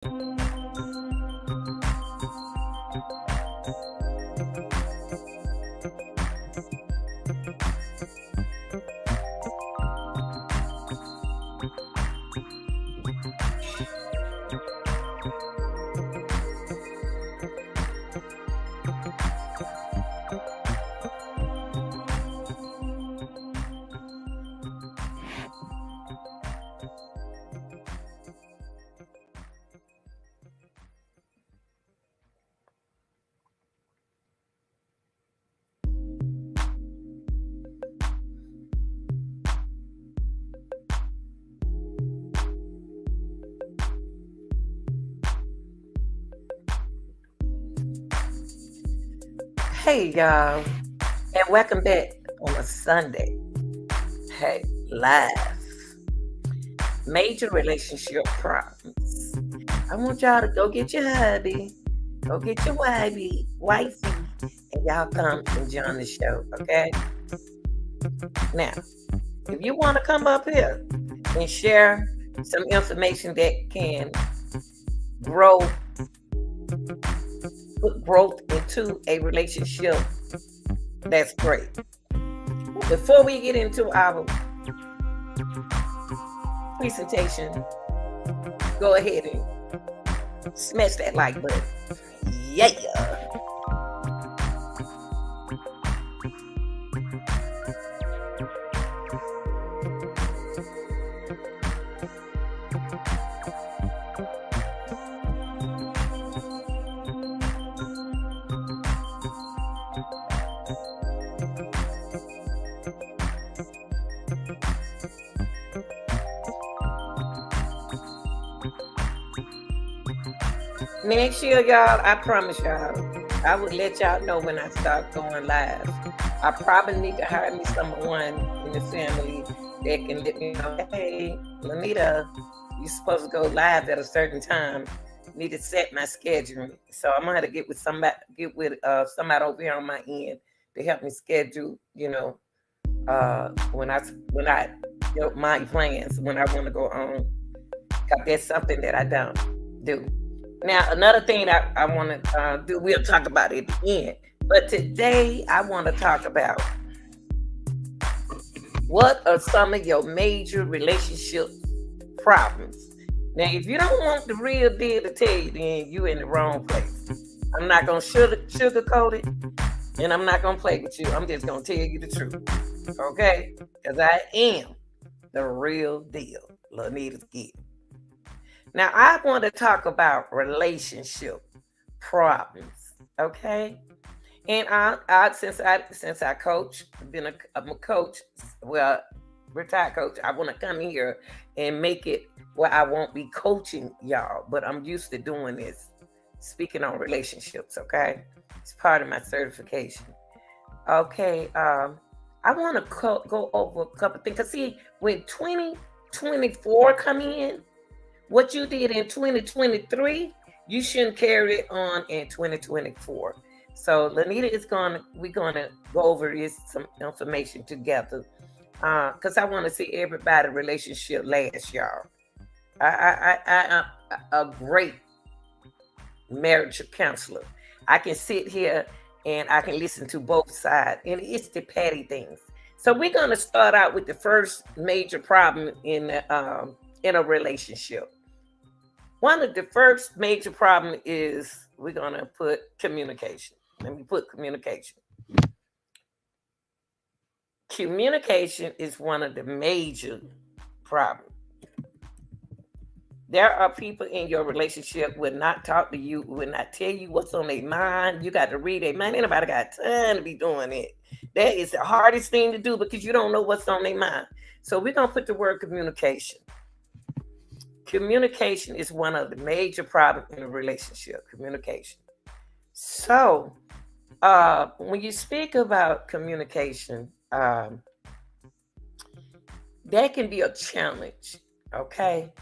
Hey, y'all, and welcome back on a Sunday. Hey, live. Major relationship problems. I want y'all to go get your hubby, go get your wifey, and y'all come and join the show, okay? Now, if you want to come up here and share some information that can grow, put growth into a relationship, that's great. Before we get into our presentation, go ahead and smash that like button. Yeah. Next year, y'all, I promise y'all, I will let y'all know when I start going live. I probably need to hire me someone in the family that can let me know, hey, Lanita, you're supposed to go live at a certain time. Need to set my schedule. So I'm gonna have to get with somebody over here on my end to help me schedule, when I my plans when I want to go on. Cause that's something that I don't do. Now, another thing I want to do, we'll talk about it at the end. But today, I want to talk about what are some of your major relationship problems. Now, if you don't want the real deal to tell you, then you in the wrong place. I'm not going to sugarcoat it, and I'm not going to play with you. I'm just going to tell you the truth. Okay? Because I am the real deal. Lanita's Gift. Now, I want to talk about relationship problems, okay? And since I coach, I'm a coach, well, retired coach. I want to come here and make it where I won't be coaching y'all, but I'm used to doing this, speaking on relationships, okay? It's part of my certification. Okay, I want to go over a couple things. Because see, when 2024 come in, what you did in 2023, you shouldn't carry it on in 2024. So Lanita we're gonna go over some information together. Because I want to see everybody relationship last, y'all. I'm a great marriage counselor. I can sit here and I can listen to both sides, and it's the petty things. So we're gonna start out with the first major problem in a relationship. One of the first major problem is we're gonna put communication. Let me put communication. Communication is one of the major problems. There are people in your relationship will not talk to you, will not tell you what's on their mind. You got to read their mind. Anybody got time to be doing it? That is the hardest thing to do because you don't know what's on their mind. So we're gonna put the word communication. Communication is one of the major problems in a relationship. Communication. So, when you speak about communication, that can be a challenge. Okay,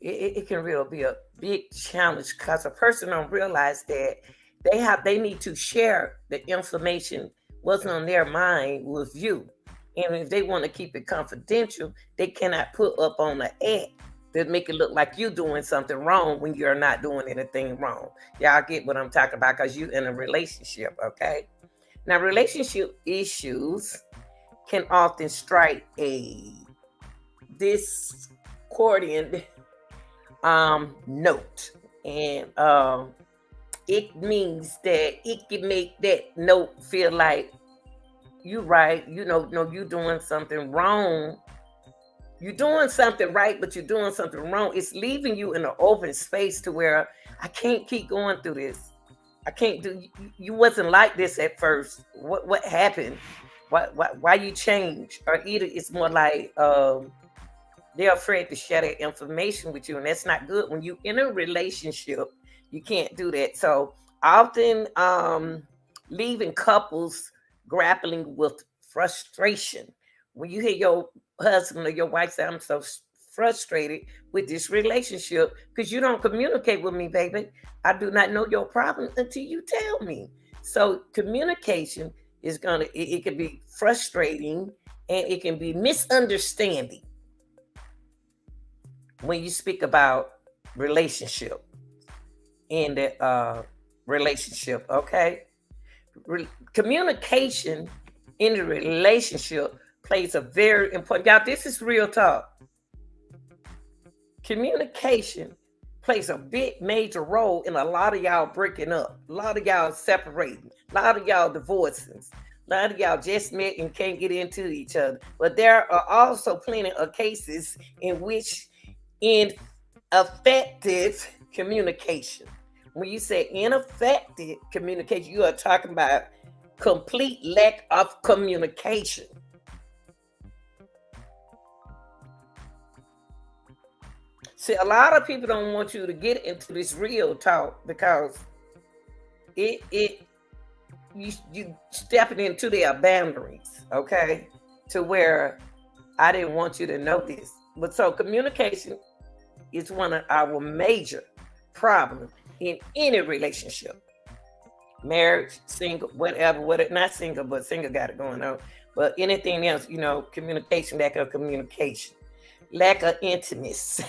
it can really be a big challenge because a person don't realize that they need to share the information what's on their mind with you, and if they want to keep it confidential, they cannot put up on the app that make it look like you doing something wrong when you're not doing anything wrong. Y'all get what I'm talking about, because you in a relationship, okay? Now, relationship issues can often strike a discordant note, and it means that it can make that note feel like you right, no, you doing something wrong. You're doing something right, but you're doing something wrong. It's leaving you in an open space to where I can't keep going through this. I can't do. You wasn't like this at first. What happened? Why you change? Or either it's more like they're afraid to share that information with you, and that's not good. When you in a relationship, you can't do that. So often, leaving couples grappling with frustration. When you hear your husband or your wife say, "I'm so frustrated with this relationship because you don't communicate with me, baby. I do not know your problem until you tell me." So communication is it can be frustrating, and it can be misunderstanding when you speak about relationship in the relationship, okay? Communication in the relationship plays a very important, y'all, this is real talk. Communication plays a big major role in a lot of y'all breaking up, a lot of y'all separating, a lot of y'all divorcing, a lot of y'all just met and can't get into each other. But there are also plenty of cases in which ineffective communication. When you say ineffective communication, you are talking about complete lack of communication. See, a lot of people don't want you to get into this real talk because it you stepping into their boundaries, okay? To where I didn't want you to know this. But so communication is one of our major problems in any relationship. Marriage, single, whatever, not single, but single got it going on. But anything else, communication, lack of communication, lack of intimacy,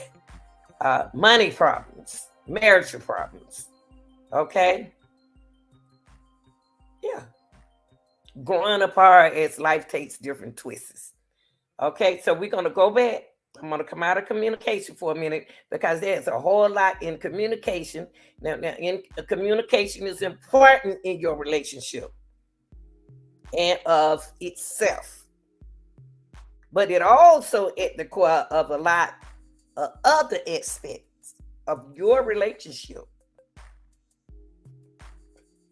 money problems, marital problems. Okay? Yeah. Growing apart as life takes different twists. Okay, so we're gonna go back. I'm gonna come out of communication for a minute because there's a whole lot in communication. Now in communication is important in your relationship and of itself, but it also at the core of a lot of other aspects of your relationship.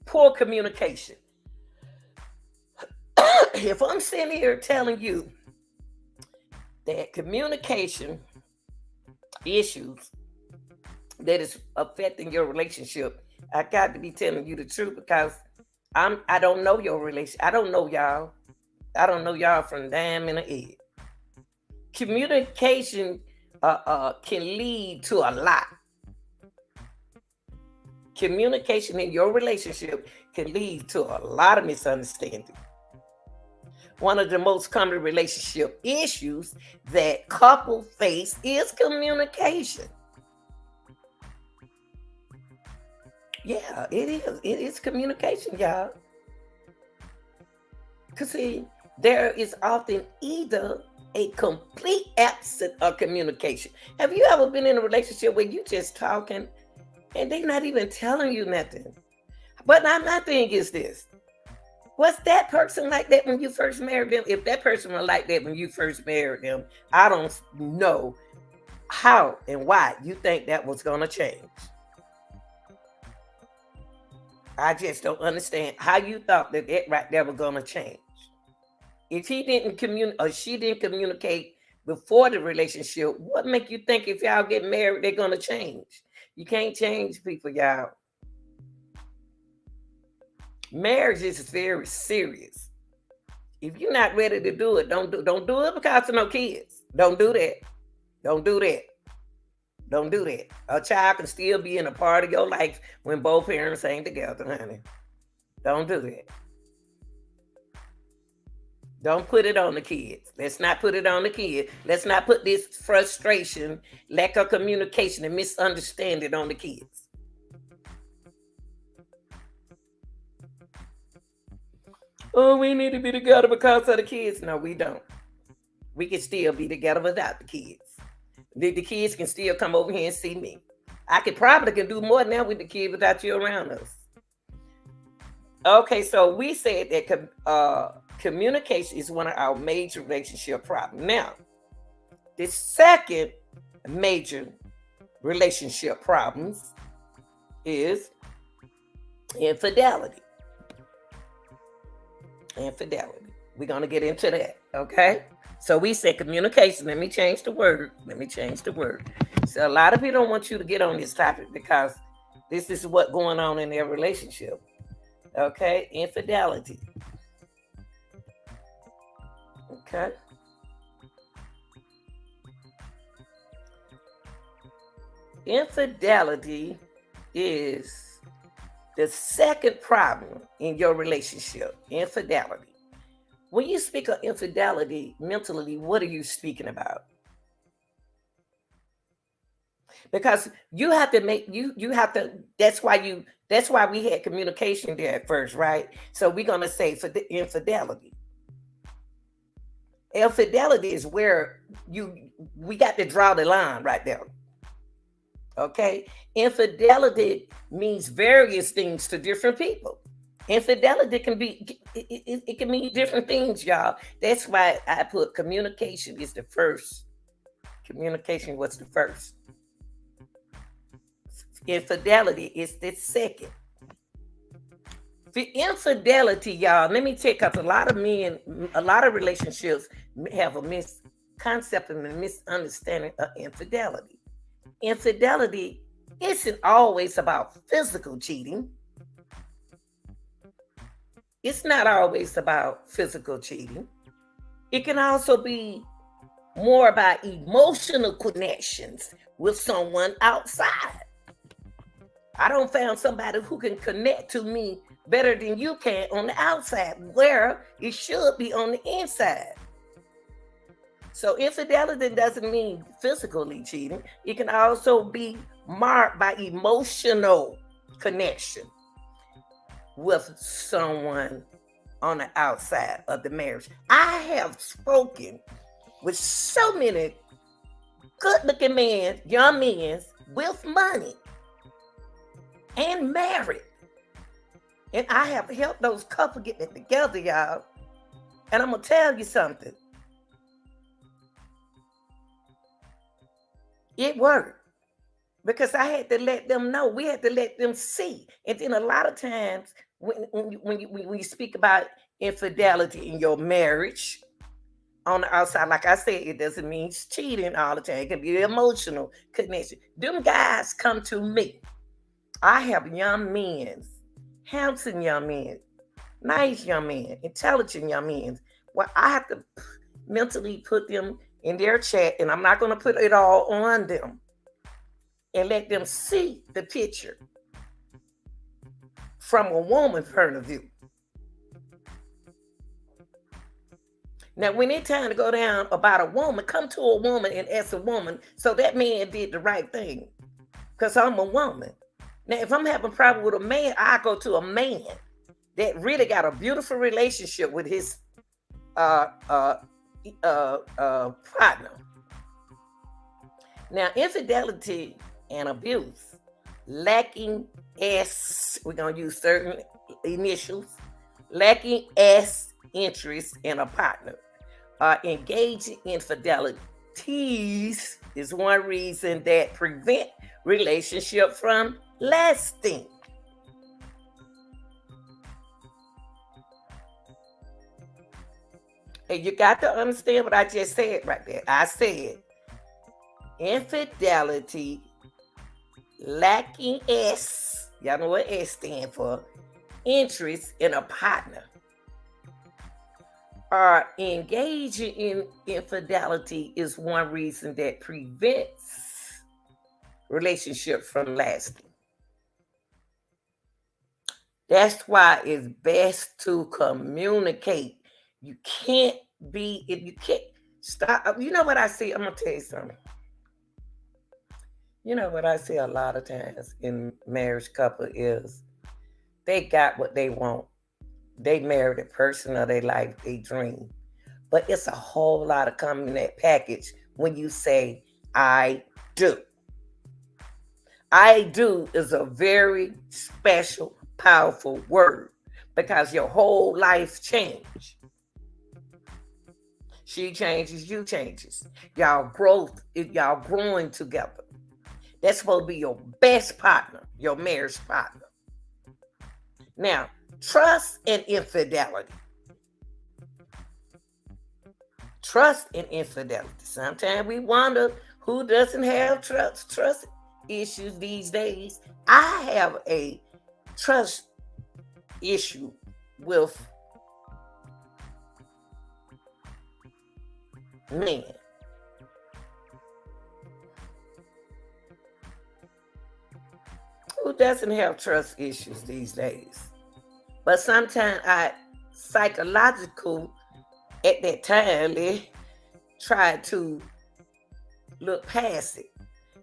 Poor communication. If I'm sitting here telling you that communication issues that is affecting your relationship, I got to be telling you the truth because I don't know your relation. I don't know y'all. I don't know y'all from damn in the egg. Communication can lead to a lot. Communication in your relationship can lead to a lot of misunderstanding. One of the most common relationship issues that couples face is communication. Yeah, it is. It is communication, y'all. Because see, there is often either a complete absence of communication. Have you ever been in a relationship where you just talking and they not even telling you nothing? But my thing is this. Was that person like that when you first married them? If that person was like that when you first married them, I don't know how and why you think that was going to change. I just don't understand how you thought that right there was going to change. If he didn't communicate or she didn't communicate before the relationship, what make you think if y'all get married, they're going to change? You can't change people, y'all. Marriage is very serious. If you're not ready to do it, don't do it because of no kids. Don't do that. Don't do that. Don't do that. A child can still be in a part of your life when both parents ain't together, honey. Don't do that. Don't put it on the kids. Let's not put it on the kids. Let's not put this frustration, lack of communication, and misunderstanding on the kids. Oh, we need to be together because of the kids. No, we don't. We can still be together without the kids. The kids can still come over here and see me. I could probably can do more now with the kids without you around us. Okay, so we said that communication is one of our major relationship problems. Now, the second major relationship problems is infidelity. Infidelity. We're going to get into that, okay? So we said communication. Let me change the word. So a lot of people don't want you to get on this topic because this is what's going on in their relationship. Okay, infidelity. Okay. Infidelity is the second problem in your relationship. Infidelity. When you speak of infidelity mentally, what are you speaking about? Because you have to make you have to. That's why we had communication there at first, right? So we're gonna say for the infidelity. Infidelity is where we got to draw the line right there. Okay, infidelity means various things to different people. Infidelity can be it can mean different things, y'all. That's why I put communication is the first. Communication was the first. Infidelity is the second. The infidelity, y'all, let me take up a lot of men, a lot of relationships have a misconcept and a misunderstanding of infidelity. Infidelity isn't always about physical cheating. It's not always about physical cheating. It can also be more about emotional connections with someone outside. I don't found somebody who can connect to me better than you can on the outside, where it should be on the inside. So infidelity doesn't mean physically cheating. It can also be marked by emotional connection with someone on the outside of the marriage. I have spoken with so many good-looking men, young men with money and married. And I have helped those couples get it together, y'all. And I'm going to tell you something. It worked. Because I had to let them know. We had to let them see. And then a lot of times when you speak about infidelity in your marriage, on the outside, like I said, it doesn't mean cheating all the time. It can be emotional connection. Them guys come to me. I have young men, handsome young men, nice young men, intelligent young men. Well, I have to mentally put them in their chat, and I'm not going to put it all on them, and let them see the picture from a woman's point of view. Now, when it's time to go down about a woman, come to a woman and ask a woman, so that man did the right thing, because I'm a woman. Now, if I'm having a problem with a man, I go to a man that really got a beautiful relationship with his partner. Now, infidelity and abuse, lacking S, we're going to use certain initials, lacking S interest in a partner, engaging infidelities is one reason that prevent relationship from lasting. And you got to understand what I just said right there. I said infidelity, lacking S, y'all know what S stand for, interest in a partner, or engaging in infidelity is one reason that prevents relationship from lasting. That's why it's best to communicate. You can't be, if you can't stop. You know what I see? I'm going to tell you something. You know what I see a lot of times in marriage couple is they got what they want. They married the person of their life, they dream. But it's a whole lot of coming in that package when you say, I do. I do is a very special, powerful word because your whole life changed. She changes, you changes. Y'all growing together. That's supposed to be your best partner, your marriage partner. Now, trust and infidelity. Trust and infidelity. Sometimes we wonder who doesn't have trust issues these days. I have a trust issue with men. Who doesn't have trust issues these days? But sometimes I psychological at that time they try to look past it,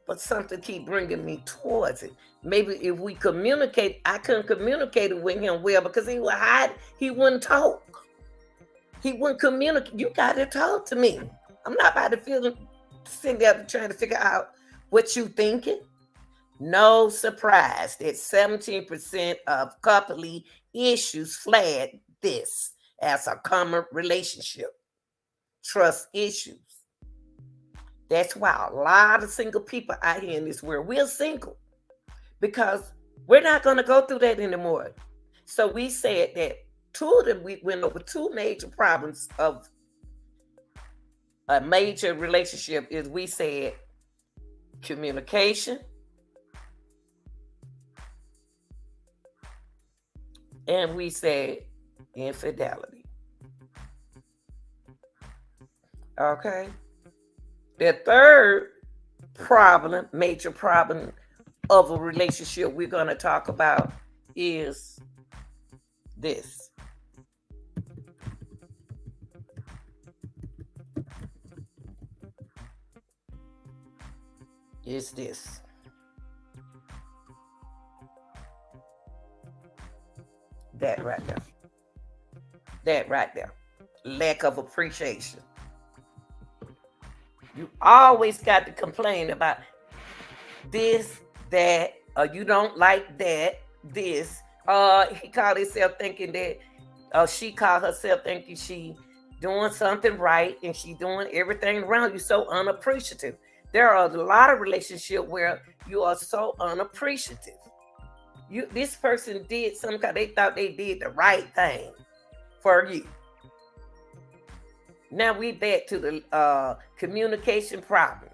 but something keep bringing me towards it. Maybe if we communicate, I couldn't communicate with him well because he would hide. He wouldn't talk. He wouldn't communicate. You got to talk to me. I'm not about to feel sitting there trying to figure out what you thinking. No surprise that 17% of coupley issues flag this as a common relationship trust issues. That's why a lot of single people out here in this world, we're single because we're not going to go through that anymore. So we said that we went over two major problems of a major relationship is we said communication and we said infidelity. Okay. The third problem, major problem of a relationship we're going to talk about is this. Is this. That right there. That right there. Lack of appreciation. You always got to complain about this, that, or you don't like that, this. He called himself thinking that, she called herself thinking she doing something right and she doing everything around you so unappreciative. There are a lot of relationships where you are so unappreciative. This person did something because they thought they did the right thing for you. Now we back to the communication problem.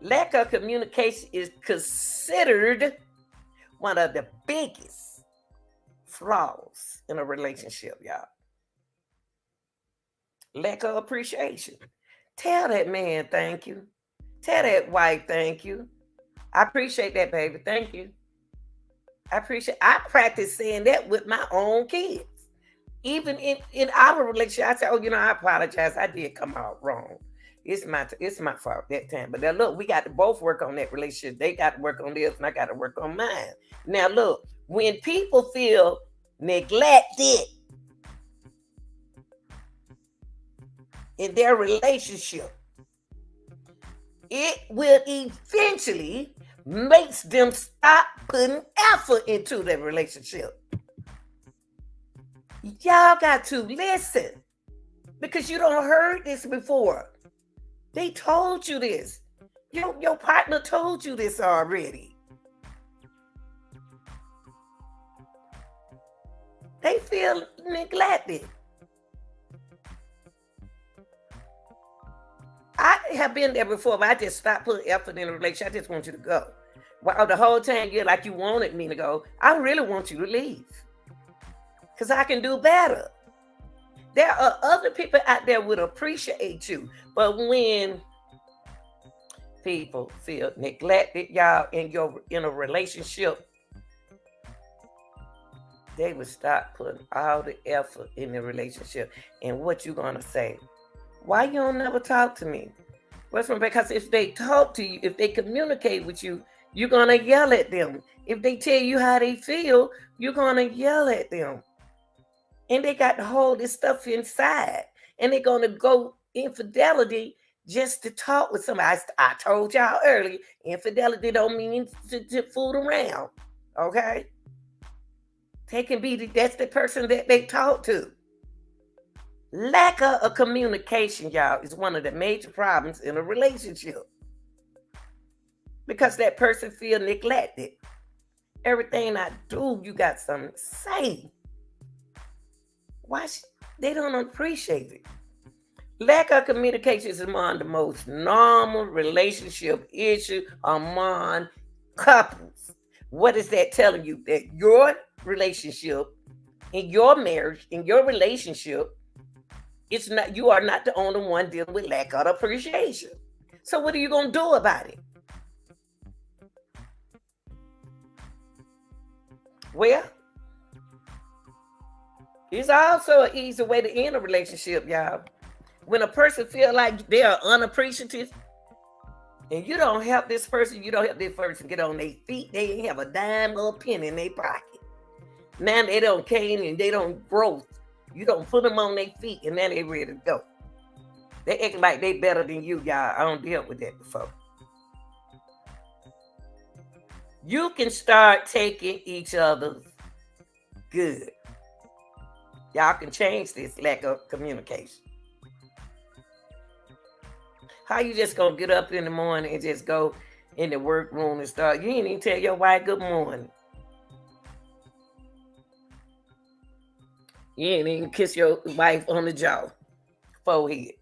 Lack of communication is considered one of the biggest flaws in a relationship, y'all. Lack of appreciation. Tell that man thank you. Tell that wife thank you. I appreciate that, baby. Thank you. I practice saying that with my own kids. Even in our relationship, I say, "Oh, I apologize. I did come out wrong. It's my fault that time." But now look, we got to both work on that relationship. They got to work on this, and I got to work on mine. Now look, when people feel neglected in their relationship, it will eventually makes them stop putting effort into their relationship. Y'all got to listen because you don't heard this before. They told you this. Your partner told you this already. They feel neglected. I have been there before, but I just stopped putting effort in a relationship. I just want you to go. Well, the whole time you're like you wanted me to go. I really want you to leave. Because I can do better. There are other people out there would appreciate you. But when people feel neglected, y'all, in a relationship, they would stop putting all the effort in the relationship. And what you gonna say? Why you don't never talk to me? What's wrong? Because if they talk to you, if they communicate with you, you're gonna yell at them. If they tell you how they feel, you're gonna yell at them. And they got to hold this stuff inside. And they're gonna go infidelity just to talk with somebody. I told y'all earlier, infidelity don't mean to fool around. Okay? They can be that's the person that they talk to. Lack of communication, y'all, is one of the major problems in a relationship. Because that person feel neglected. Everything I do, you got something to say. Why they don't appreciate it? Lack of communication is among the most normal relationship issue among couples. What is that telling you? That your relationship, in your marriage, in your relationship, it's not, you are not the only one dealing with lack of appreciation. So what are you going to do about it? Well, it's also an easy way to end a relationship, y'all. When a person feel like they are unappreciative and you don't help this person, you don't help this person get on their feet, they ain't have a dime or a penny in their pocket. Now they don't cane and they don't grow. You don't put them on their feet and now they ready to go. They act like they better than you, y'all. I don't deal with that before. You can start taking each other's good. Y'all can change this lack of communication. How you just gonna get up in the morning and just go in the workroom and start? You ain't even tell your wife good morning. You ain't even kiss your wife on the jaw, forehead.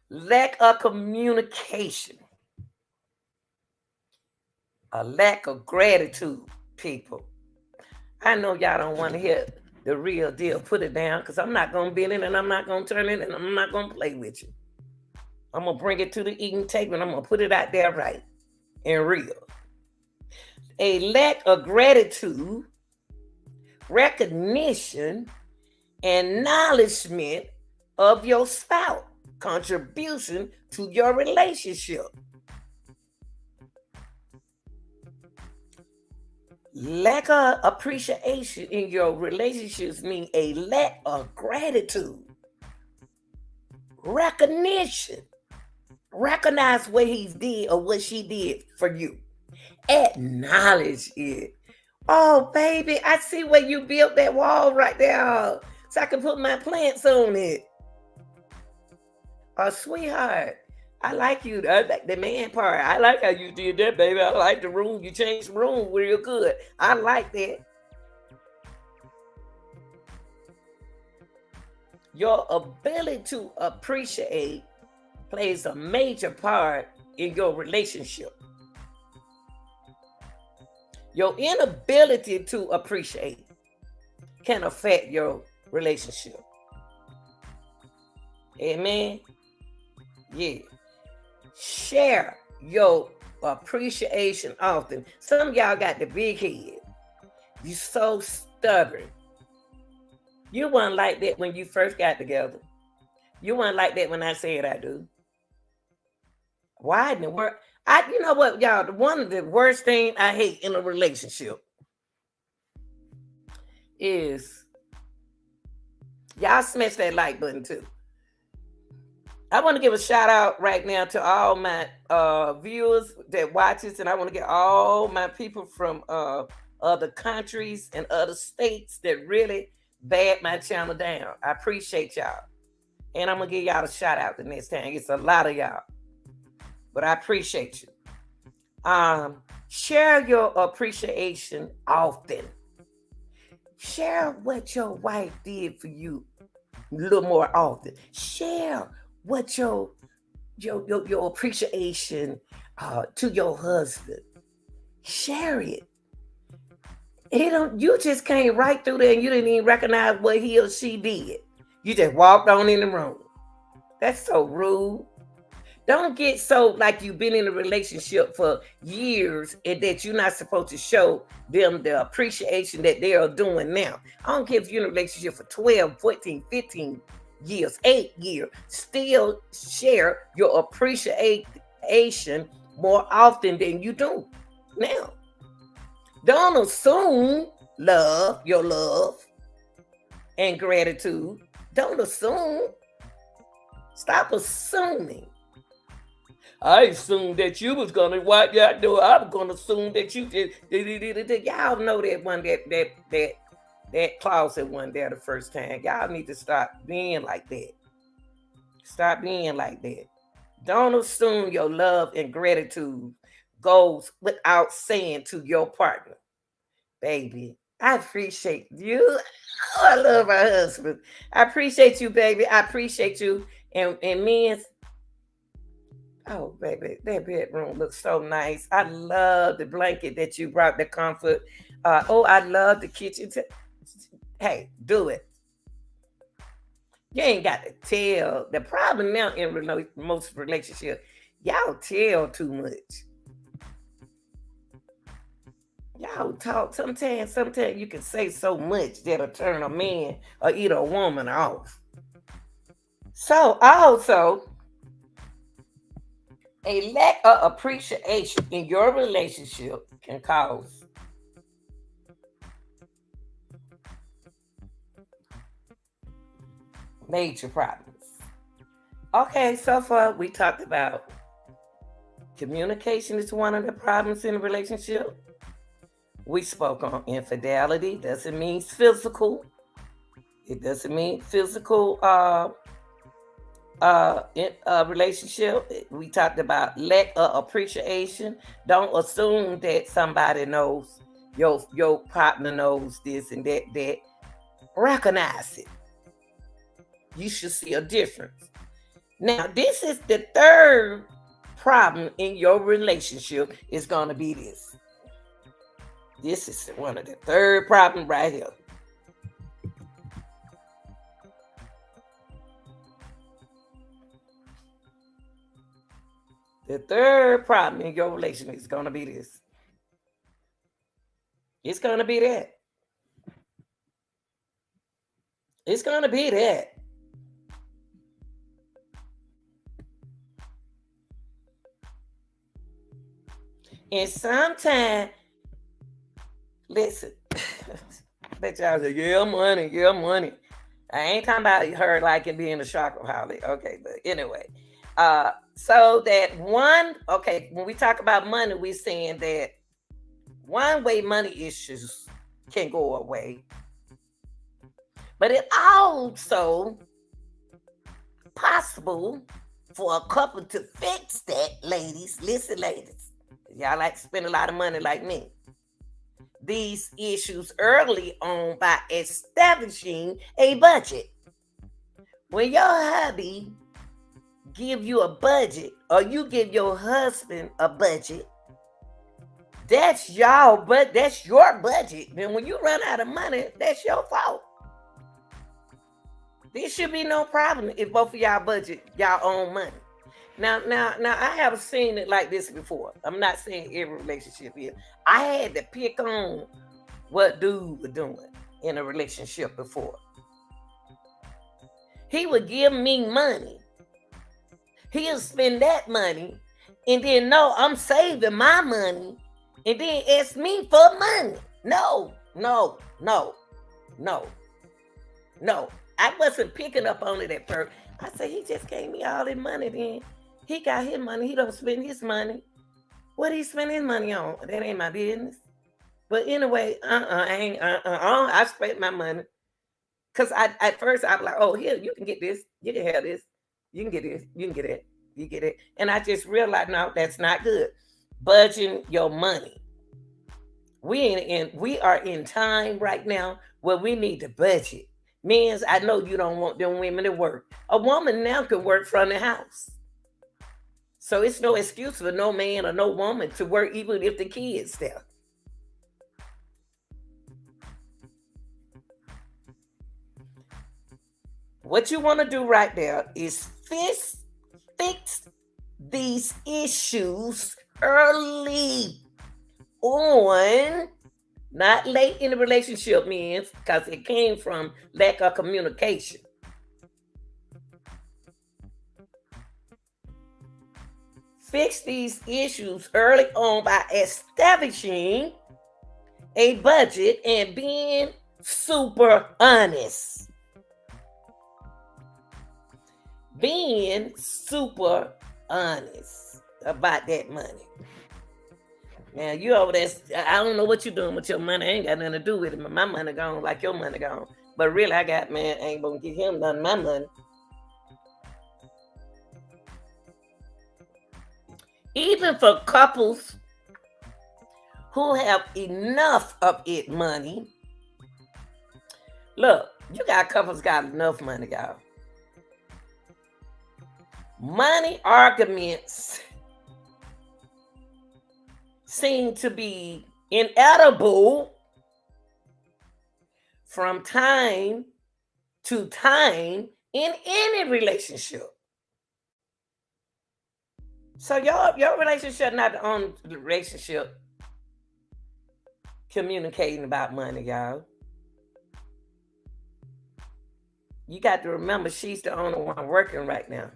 Lack of communication. A lack of gratitude, people. I know y'all don't want to hear the real deal. Put it down, because I'm not going to bend it and I'm not going to turn it and I'm not going to play with you. I'm going to bring it to the eating table and I'm going to put it out there right and real. A lack of gratitude, recognition, and acknowledgement of your spouse contribution to your relationship. Lack of appreciation in your relationships mean a lack of gratitude, recognition. Recognize what he did or what she did for you. Acknowledge it. Oh, baby, I see where you built that wall right there so I can put my plants on it. Oh, sweetheart, I like you. The man part. I like how you did that, baby. I like the room. You changed the room real good. I like that. Your ability to appreciate plays a major part in your relationship. Your inability to appreciate can affect your relationship. Amen. Yeah. Share your appreciation often. Some of y'all got the big head. You so stubborn. You weren't like that when you first got together. You weren't like that when I said I do. Why in the world? You know what, y'all? One of the worst things I hate in a relationship is y'all smash that like button too. I want to give a shout out right now to all my viewers that watch us, and I want to get all my people from other countries and other states that really bad my channel down. I appreciate y'all, and I'm gonna give y'all a shout out the next time. It's a lot of y'all, but I appreciate you. Share your appreciation often. Share what your wife did for you a little more often. Share what your appreciation to your husband. Share it. You just came right through there and you didn't even recognize what he or she did. You just walked on in the room. That's so rude. Don't get so like you've been in a relationship for years and that you're not supposed to show them the appreciation that they are doing now. I don't care if you're in a relationship for 12, 14, 15 years, 8 years, still share your appreciation more often than you do now. Don't assume your love and gratitude. Don't assume. Stop assuming. I assumed that you was gonna what y'all do. I was gonna assume that you did. Y'all know that one that closet one there the first time. Y'all need to stop being like that. Stop being like that. Don't assume your love and gratitude goes without saying to your partner, baby. I appreciate you. Oh, I love my husband. I appreciate you, baby. I appreciate you. And men, oh, baby, that bedroom looks so nice. I love the blanket that you brought, the comfort. Oh, I love the kitchen. Hey, do it. You ain't got to tell. The problem now in most relationships, y'all tell too much. Y'all talk. Sometimes you can say so much that'll turn a man or either a woman off. So also, a lack of appreciation in your relationship can cause major problems. Okay, so far we talked about communication is one of the problems in a relationship. We spoke on infidelity. Doesn't mean physical. It doesn't mean physical in a relationship. We talked about lack of appreciation. Don't assume that somebody knows your partner knows this and that. Recognize it. You should see a difference. Now, this is the third problem in your relationship is going to be this. This is one of the third problem right here. The third problem in your relationship is going to be this. It's going to be that. It's going to be that. And sometimes, listen, bet y'all say, yeah, money. I ain't talking about her liking being a chocoholic. Okay, but anyway. So that one, okay, when we talk about money, we're saying that one way money issues can go away. But it also possible for a couple to fix that, ladies. Listen, ladies. Y'all like to spend a lot of money like me. These issues early on by establishing a budget. When your hubby give you a budget or you give your husband a budget, that's y'all, but that's your budget. And when you run out of money, that's your fault. There should be no problem if both of y'all budget y'all own money. Now, I have seen it like this before. I'm not saying every relationship is. I had to pick on what dude was doing in a relationship before. He would give me money. He'll spend that money and then no, I'm saving my money and then ask me for money. No. I wasn't picking up on it at first. I said, he just gave me all his money then. He got his money. He don't spend his money. What he spend his money on? That ain't my business. But anyway, I spent my money. Because at first I was like, oh, here, you can get this. You can have this. You can get this. You can get it. You get it. And I just realized, no, that's not good. Budgeting your money. We are in time right now where we need to budget. Means I know you don't want them women to work. A woman now can work from the house. So it's no excuse for no man or no woman to work even if the kids there. What you want to do right there is fix these issues early on, not late in the relationship, means because it came from lack of communication. Fix these issues early on by establishing a budget and being super honest. Being super honest about that money. Now you over there, I don't know what you're doing with your money. I ain't got nothing to do with it. My money gone like your money gone. But really, I got, man, I ain't gonna give him none of my money. Even for couples who have enough of it money, look, you got couples got enough money, y'all. Money arguments seem to be inedible from time to time in any relationship. So your relationship not the only relationship communicating about money, y'all. You got to remember she's the only one working right now.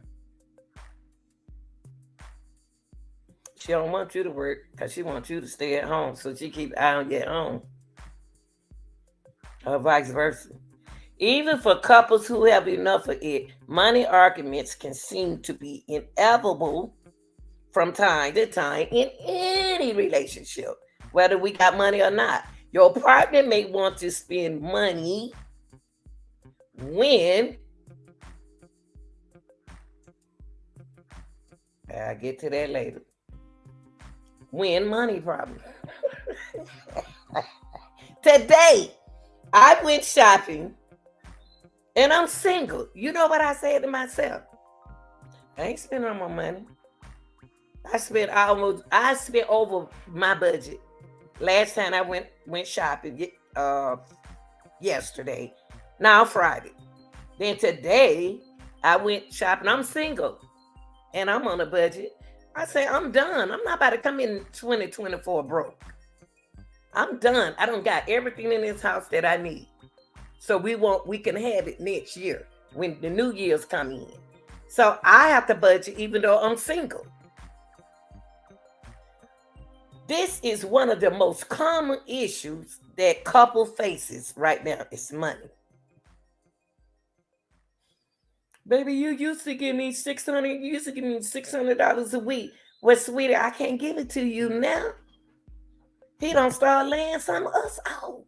She don't want you to work because she wants you to stay at home, so she keep eye on you at home. Or vice versa. Even for couples who have enough of it, money arguments can seem to be inevitable from time to time in any relationship, whether we got money or not. Your partner may want to spend money when, I'll get to that later, when money problem. Today, I went shopping and I'm single. You know what I said to myself? I ain't spending no more money. I spent over my budget. Last time I went shopping yesterday. Now Friday. Then today I went shopping. I'm single and I'm on a budget. I say I'm done. I'm not about to come in 2024 broke. I'm done. I don't got everything in this house that I need. So we can have it next year when the new year's come in. So I have to budget even though I'm single. This is one of the most common issues that couple faces right now is money. Baby, you used to give me $600. You used to give me $600 a week. Well, sweetie, I can't give it to you now. He don't start laying some of us out.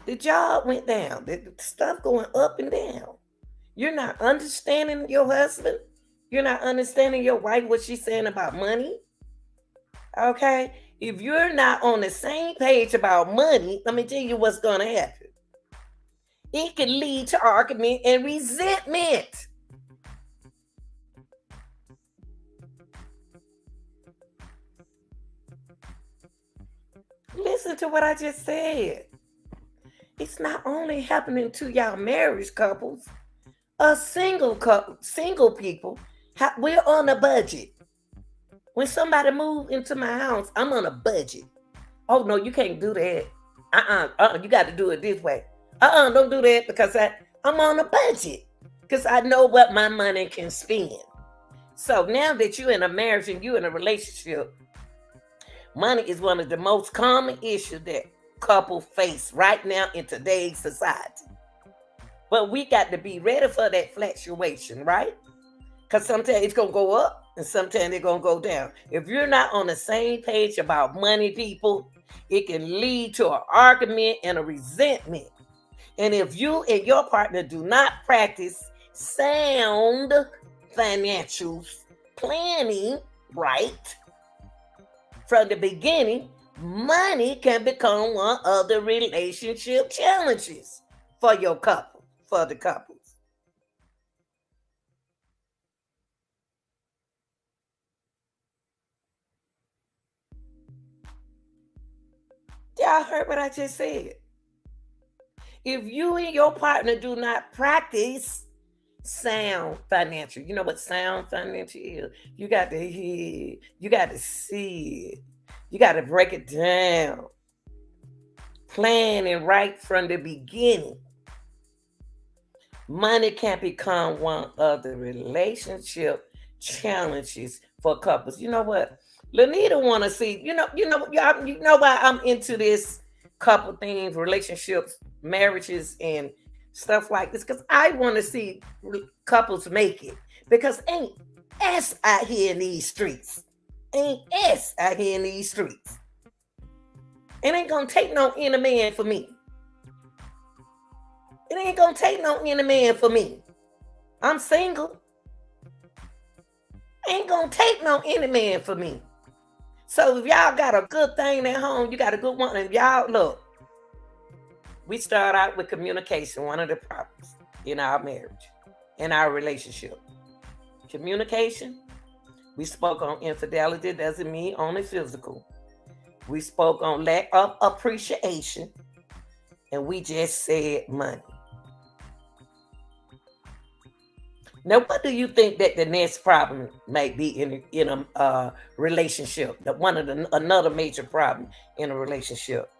The job went down. The stuff going up and down. You're not understanding your husband. You're not understanding your wife, what she's saying about money. Okay? If you're not on the same page about money, let me tell you what's going to happen. It can lead to argument and resentment. Listen to what I just said. It's not only happening to y'all marriage couples, single people, we're on a budget. When somebody move into my house, I'm on a budget. Oh no, you can't do that. You got to do it this way. Don't do that because I'm on a budget. Because I know what my money can spend. So now that you're in a marriage and you're in a relationship, money is one of the most common issues that couple face right now in today's society. But we got to be ready for that fluctuation, right? Because sometimes it's going to go up and sometimes it's going to go down. If you're not on the same page about money, people, it can lead to an argument and a resentment. And if you and your partner do not practice sound financial planning right from the beginning, money can become one of the relationship challenges for your couple, for the couples. Y'all heard what I just said. If you and your partner do not practice sound financial. You know what sound financial is? You got to hear, you got to see it, you got to break it down, plan and right from the beginning. Money can become one of the relationship challenges for couples. You know what? Lanita want to see. You know why I'm into this couple things, relationships, marriages, and stuff like this. Because I want to see couples make it. Because ain't S out here in these streets. Ain't S out here in these streets. It ain't gonna take no inner man for me. It ain't gonna take no inner man for me. I'm single. Ain't gonna take no inner man for me. So if y'all got a good thing at home, you got a good one. And y'all look, we start out with communication, one of the problems in our marriage, in our relationship. Communication. We spoke on infidelity, doesn't mean only physical. We spoke on lack of appreciation, and we just said money. Now, what do you think that the next problem might be in a relationship? That another major problem in a relationship,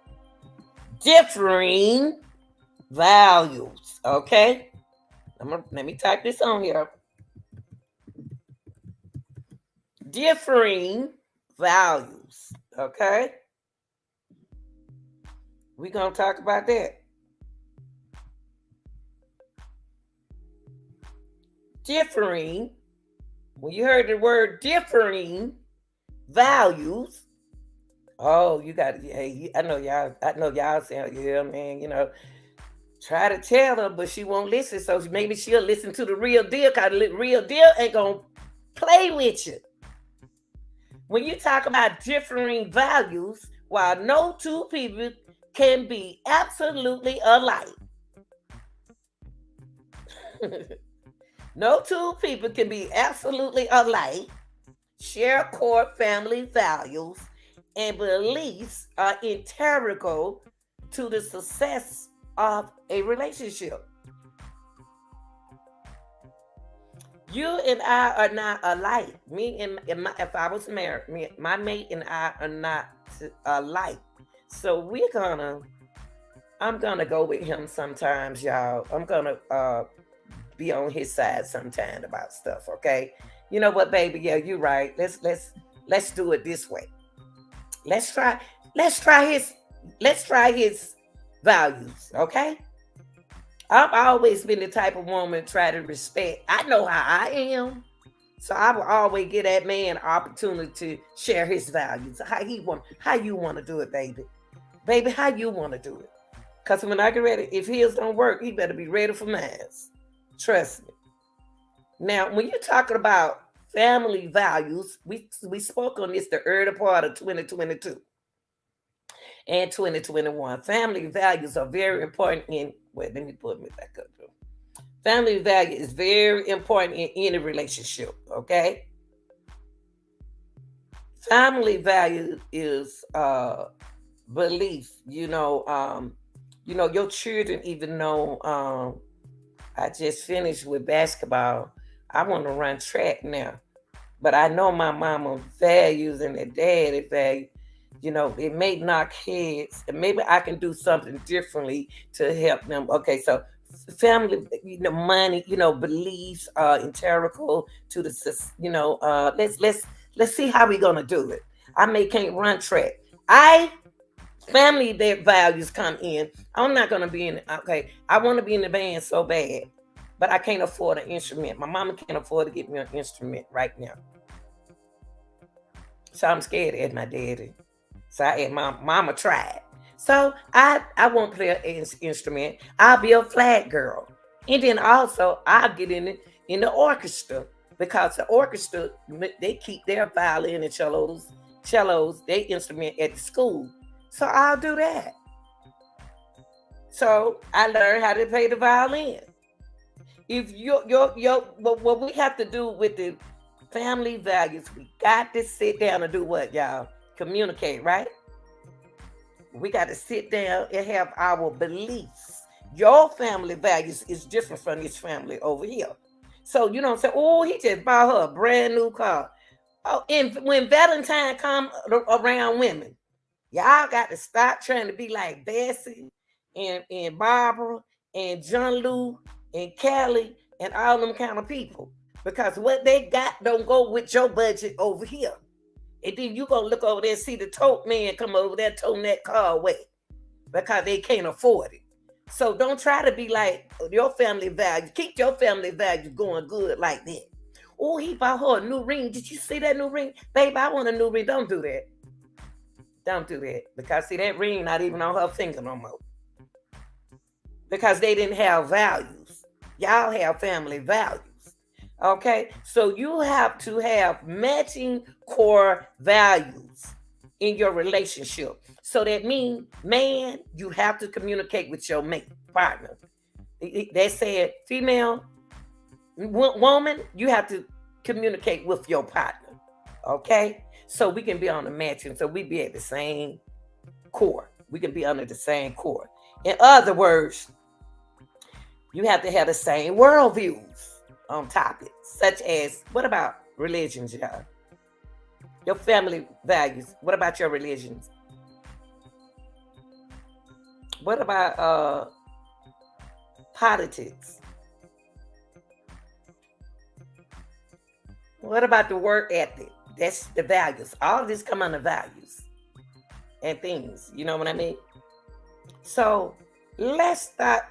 differing values. Okay, let me type this on here. Differing values. Okay, we're gonna talk about that. Differing, when you heard the word differing values, oh, you got, hey, I know y'all saying, yeah, man, try to tell her, but she won't listen. So maybe she'll listen to the real deal, because the real deal ain't gonna play with you. When you talk about differing values, while no two people can be absolutely alike. No two people can be absolutely alike, share core family values, and beliefs are integral to the success of a relationship. You and I are not alike. Me and if I was married, my mate and I are not alike. So I'm gonna go with him sometimes, y'all. I'm gonna be on his side sometime about stuff. Okay, you know what, baby? Yeah, you're right. Let's do it this way. Let's try. Let's try his. Let's try his values. Okay. I've always been the type of woman to try to respect. I know how I am, so I will always give that man opportunity to share his values. How you want to do it, baby? Baby, how you want to do it? Because when I get ready, if his don't work, he better be ready for mine. Trust me. Now, when you're talking about family values, we spoke on this the early part of 2022 and 2021. Family values are very important let me put me back up. Family value is very important in any relationship, okay? Family value is belief. Your children even know I just finished with basketball. I want to run track now. But I know my mama values and the daddy value. It may knock heads, and maybe I can do something differently to help them. Okay, so family, money, beliefs are integral to the. Let's see how we're gonna do it. I can't run track. Family their values come in. I'm not gonna be in. Okay, I want to be in the band so bad, but I can't afford an instrument. My mama can't afford to get me an instrument right now, so I'm scared at my daddy. So my mama tried. So I won't play an instrument. I'll be a flag girl. And then also I'll get in the orchestra, because the orchestra, they keep their violin and cellos, their instrument at the school. So I'll do that. So I learned how to play the violin. If what we have to do with the family values, we got to sit down and do what, y'all? Communicate, right? We got to sit down and have our beliefs. Your family values is different from this family over here. So you don't say, oh, he just bought her a brand new car. Oh, and when Valentine come around women, y'all got to stop trying to be like Bessie and Barbara and John Lou and Kelly and all them kind of people. Because what they got don't go with your budget over here. And then you gonna look over there and see the tote man come over there toting that car away because they can't afford it. So don't try to be like your family value. Keep your family value going good like that. Oh, he bought her a new ring. Did you see that new ring? Babe, I want a new ring. Don't do that. Don't do that. Because see, that ring not even on her finger no more. Because they didn't have values. Y'all have family values. Okay? So you have to have matching core values in your relationship. So that means, man, you have to communicate with your mate, partner. They said, female, woman, you have to communicate with your partner. Okay? So we can be on the matching. So we be at the same core. We can be under the same core. In other words, you have to have the same worldviews on topics, such as, what about religions, y'all? Your family values. What about your religions? What about politics? What about the work ethic? That's the values. All of this come under values and things. You know what I mean? So let's start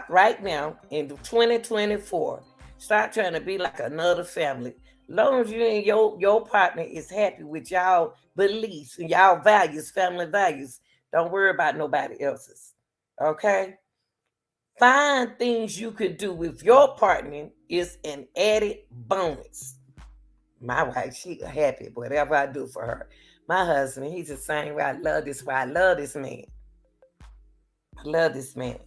right now in 2024. Start trying to be like another family. Long as you and your partner is happy with y'all beliefs and y'all values, family values, don't worry about nobody else's. Okay? Find things you could do with your partner is an added bonus. My wife, she happy whatever I do for her. My husband, he's the same way. I love this way. I love this man. I love this man.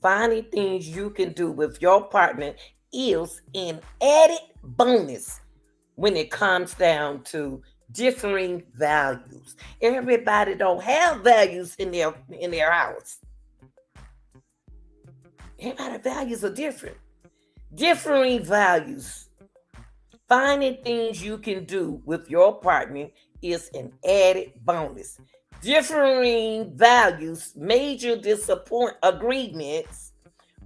Finding things you can do with your partner is an added bonus when it comes down to differing values. Everybody don't have values in their house. Everybody's values are different. Differing values. Finding things you can do with your partner is an added bonus. Differing values, major agreements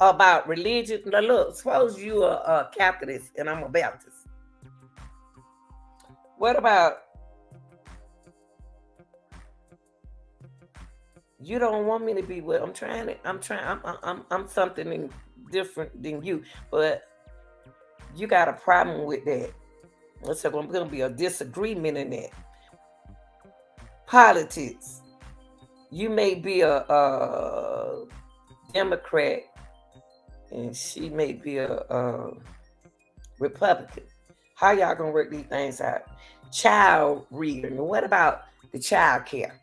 about religion. Now look, suppose you are a Catholic and I'm a Baptist. What about you don't want me to be what I'm something different than you, but you got a problem with that. So I'm going to be a disagreement in that. Politics. You may be a Democrat and she may be a Republican. How y'all gonna work these things out? Child rearing. What about the child care?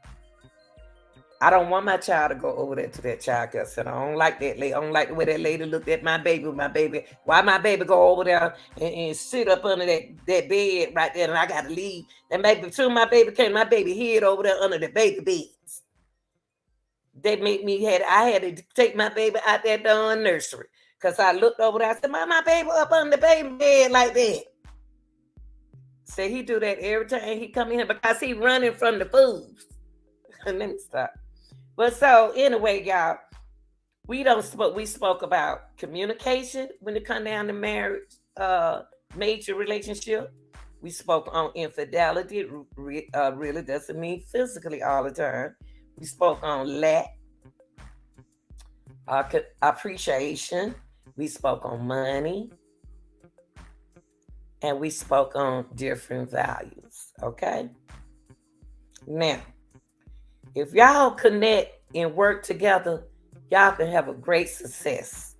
I don't want my child to go over there to that child care center. I don't like that lady. I don't like the way that lady looked at my baby. Why my baby go over there and sit up under that bed right there and I got to leave? And maybe soon my baby came, my baby hid over there under the baby beds. They made me, I had to take my baby out that darn nursery because I looked over there. I said, my baby up under the baby bed like that. So he do that every time he come in here because he running from the foods. Let me stop. But so anyway, y'all, we spoke about communication when it come down to marriage, major relationship. We spoke on infidelity. It really doesn't mean physically all the time. We spoke on lack, appreciation. We spoke on money. And we spoke on different values. Okay? Now, if y'all connect and work together, y'all can have a great success.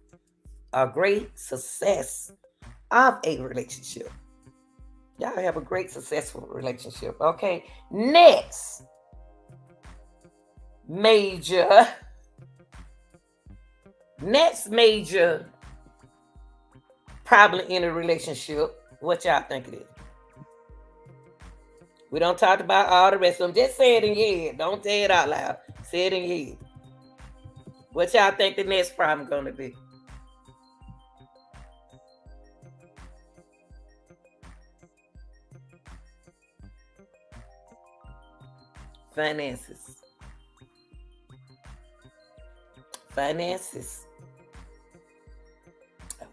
A great success of a relationship. Y'all have a great successful relationship. Okay? Next major problem in a relationship. What y'all think it is? We don't talk about all the rest of them. Just say it in your head. Don't say it out loud. Say it in your head. What y'all think the next problem gonna be? finances. Finances.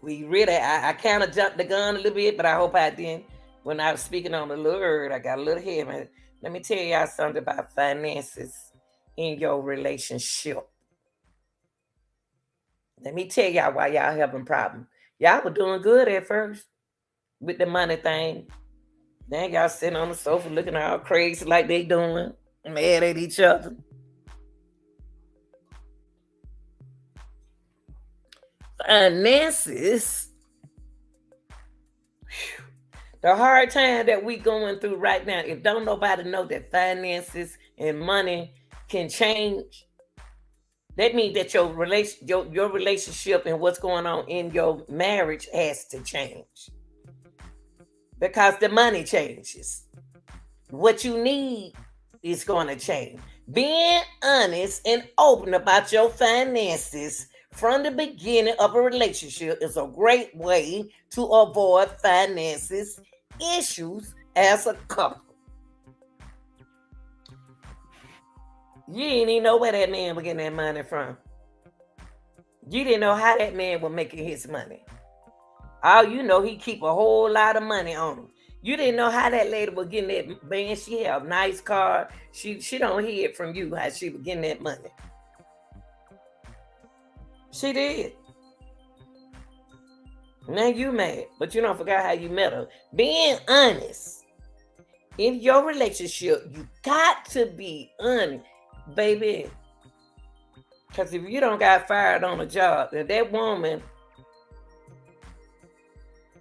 We really, I kind of jumped the gun a little bit, but I hope I didn't. When I was speaking on the little word, I got a little heavy. Let me tell y'all something about finances in your relationship. Let me tell y'all why y'all having problems. Y'all were doing good at first with the money thing. Then y'all sitting on the sofa looking all crazy like they doing, mad at each other. Finances. The hard time that we going through right now, if don't nobody know that finances and money can change, that means that your relationship and what's going on in your marriage has to change. Because the money changes. What you need is going to change. Being honest and open about your finances from the beginning of a relationship is a great way to avoid finances issues as a couple. You didn't even know where that man was getting that money from. You didn't know how that man was making his money. All you know, he keep a whole lot of money on him. You didn't know how that lady was getting that, man. She had a nice car. She don't hear it from you how she was getting that money. She did. Now you mad, but you don't forget how you met her. Being honest in your relationship, you got to be honest, baby. Because if you don't got fired on a job, if that woman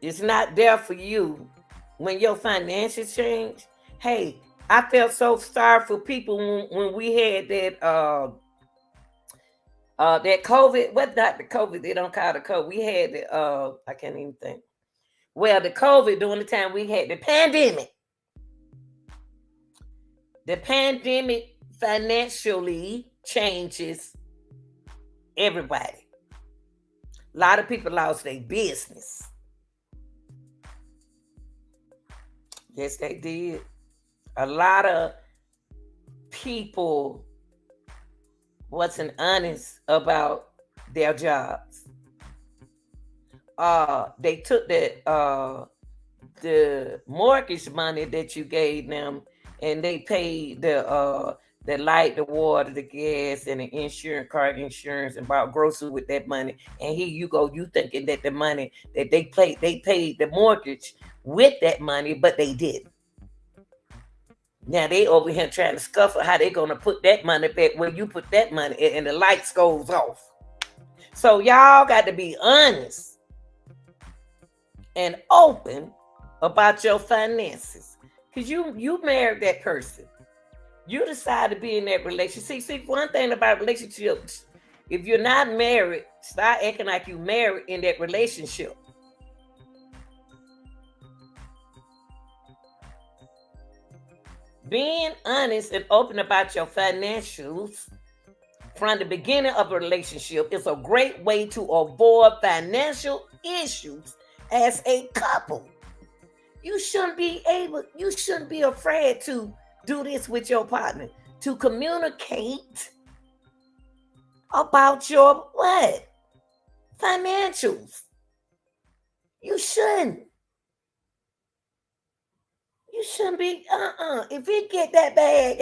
is not there for you when your finances change, hey, I felt so sorry for people when we had that that COVID. What not the COVID? They don't call it COVID. We had the I can't even think. Well, the COVID during the time we had the pandemic. The pandemic financially changes everybody. A lot of people lost their business. Yes, they did. A lot of people wasn't honest about their jobs. They took the mortgage money that you gave them, and they paid the light, the water, the gas, and the insurance, car insurance, and bought groceries with that money. And here you go, you thinking that the money that they paid the mortgage with that money, but they didn't. Now they over here trying to scuffle how they gonna put that money back where you put that money and the lights goes off. So y'all got to be honest and open about your finances. Because you married that person. You decide to be in that relationship. See, one thing about relationships, if you're not married, start acting like you married in that relationship. Being honest and open about your financials from the beginning of a relationship is a great way to avoid financial issues as a couple. You shouldn't be afraid to do this with your partner, to communicate about your what? Financials. You shouldn't. You shouldn't be, if it get that bad,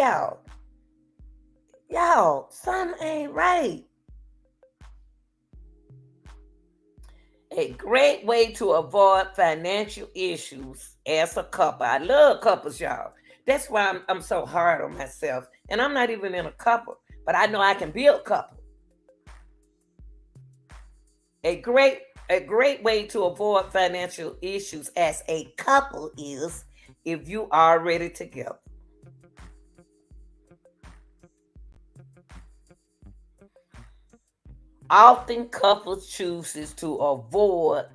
y'all, something ain't right. A great way to avoid financial issues as a couple. I love couples, y'all. That's why I'm so hard on myself. And I'm not even in a couple, but I know I can be a couple. A great way to avoid financial issues as a couple is if you are already together. Often couples chooses to avoid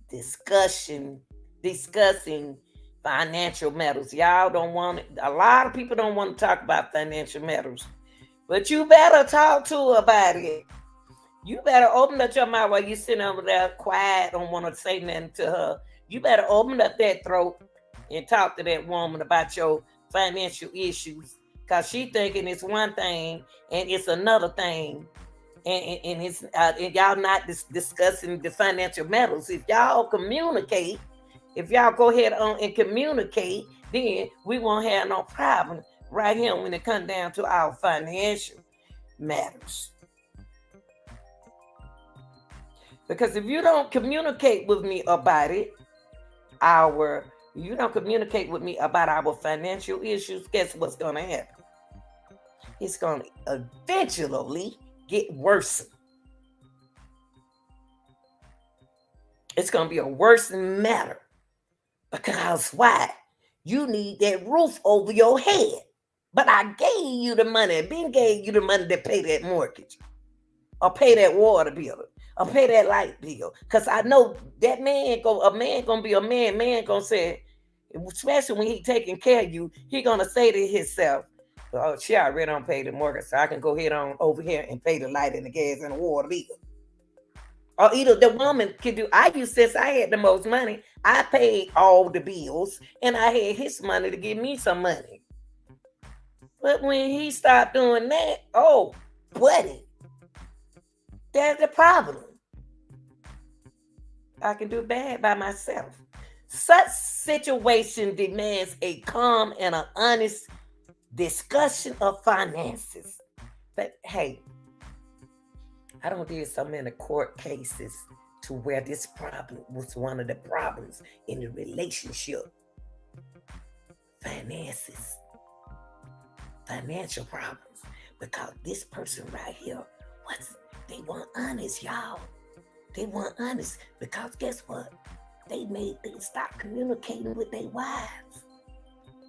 discussing financial matters. Y'all don't want it. A lot of people don't want to talk about financial matters, but you better talk to her about it. You better open up your mouth while you sitting over there quiet, don't want to say nothing to her. You better open up that throat and talk to that woman about your financial issues. because she thinking it's one thing and it's another thing, and it's and y'all not discussing the financial matters. If y'all communicate, if y'all go ahead on and communicate, then we won't have no problem right here when it comes down to our financial matters. Because if you don't communicate with me about it, you don't communicate with me about our financial issues, guess what's going to happen? It's going to eventually get worse. It's going to be a worse matter. Because why? You need that roof over your head. But I gave you the money. Ben gave you the money to pay that mortgage, or pay that water bill, or pay that light bill. Because I know that a man gonna be a man. Man gonna say, especially when he taking care of you, he gonna say to himself, "Oh, she already don't pay the mortgage, so I can go ahead on over here and pay the light and the gas and the water bill." Or either the woman can do. Since I had the most money, I paid all the bills, and I had his money to give me some money. But when he stopped doing that, oh, buddy, that's the problem. I can do bad by myself. Such situation demands a calm and an honest discussion of finances. But hey, I don't did so many court cases to where this problem was one of the problems in the relationship. Finances. Financial problems. Because this person right here, they weren't honest, y'all. They weren't honest. Because guess what? They stopped communicating with their wives.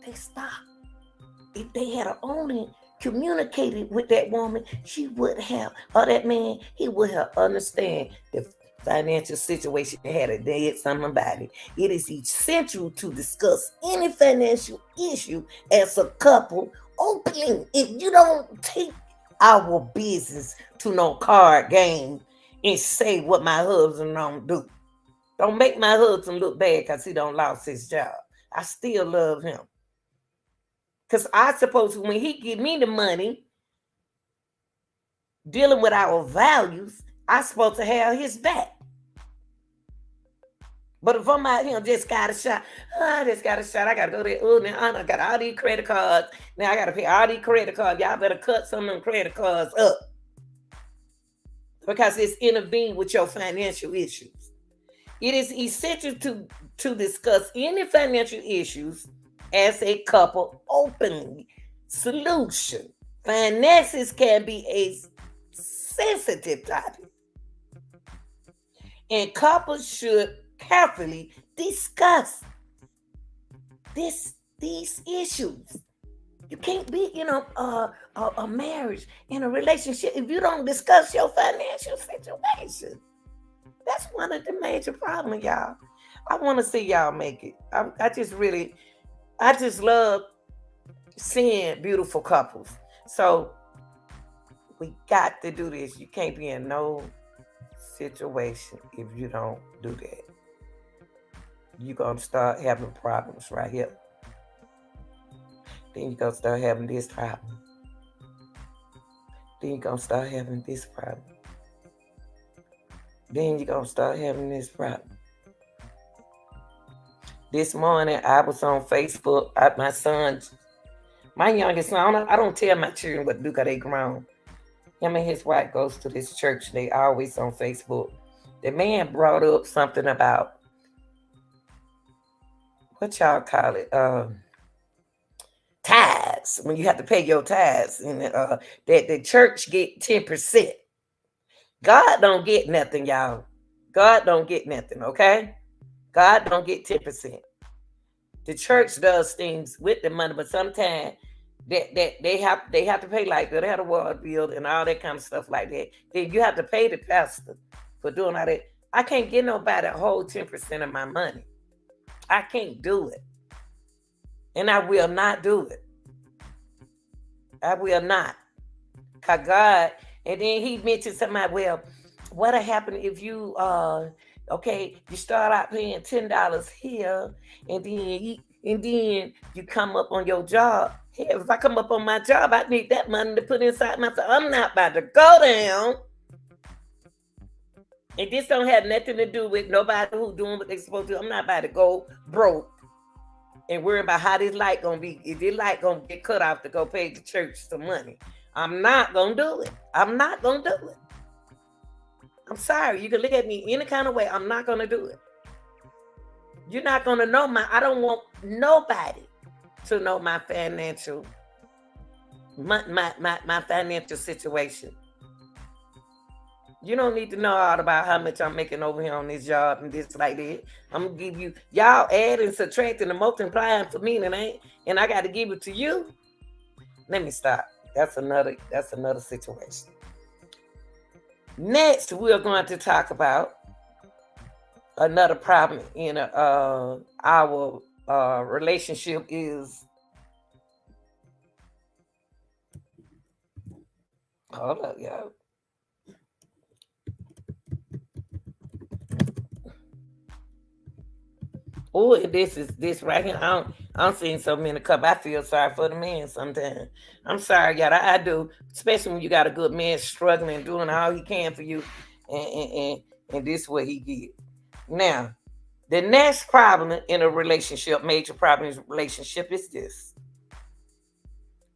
They stopped. If they had only communicated with that woman, she would have, or that man, he would have understand the financial situation they had. They had something about it. It is essential to discuss any financial issue as a couple openly. If you don't take our business to no card game and say what my husband don't do, don't make my husband look bad because he don't lost his job. I still love him. Because I suppose when he give me the money, dealing with our values, I supposed to have his back. But if I'm out here just got a shot, I got to go there. Oh, now I got all these credit cards. Now I got to pay all these credit cards. Y'all better cut some of them credit cards up. Because it's intervened with your financial issues. It is essential to discuss any financial issues as a couple openly. Solution. Finances can be a sensitive topic, and couples should carefully discuss these issues. You can't be a marriage in a relationship if you don't discuss your financial situation. That's one of the major problems, y'all. I want to see y'all make it. I just love seeing beautiful couples. So we got to do this. You can't be in no situation if you don't do that. You're going to start having problems right here. Then you're going to start having this problem. Then you're going to start having this problem. Then you're going to start having this problem. This morning, I was on Facebook. My youngest son, I don't tell my children what to do because they grown. Him and his wife goes to this church. They always on Facebook. The man brought up something about, what y'all call it? Tithes. When you have to pay your tithes. And that the church get 10%. God don't get nothing, y'all. God don't get nothing, okay? God don't get 10%. The church does things with the money, but sometimes they have to pay, like they have a water bill and all that kind of stuff like that. Then you have to pay the pastor for doing all that. I can't get nobody a whole 10% of my money. I can't do it. And I will not do it. I will not. Cause God, and then he mentioned something, well, what'll happen if you you start out paying $10 here, and then And then you come up on your job. Hell, if I come up on my job, I need that money to put inside myself. I'm not about to go down. And this don't have nothing to do with nobody who doing what they supposed to do. I'm not about to go broke and worry about how this light gonna be. If this light gonna get cut off to go pay the church some money. I'm not gonna do it. I'm not gonna do it. I'm sorry. You can look at me any kind of way. I'm not gonna do it. You're not gonna know I don't want nobody to know my financial financial situation. You don't need to know all about how much I'm making over here on this job and this like that. I'm gonna give you y'all adding, subtracting, and multiplying for me, and I got to give it to you. Let me stop. That's another situation. Next, we're going to talk about another problem in our relationship is. Hold up, y'all. Oh, this right here. I'm seeing so many cup. I feel sorry for the man sometimes. I'm sorry, y'all. I do, especially when you got a good man struggling, doing all he can for you, and this is what he get. Now, the next problem in a relationship, major problem in a relationship, is this: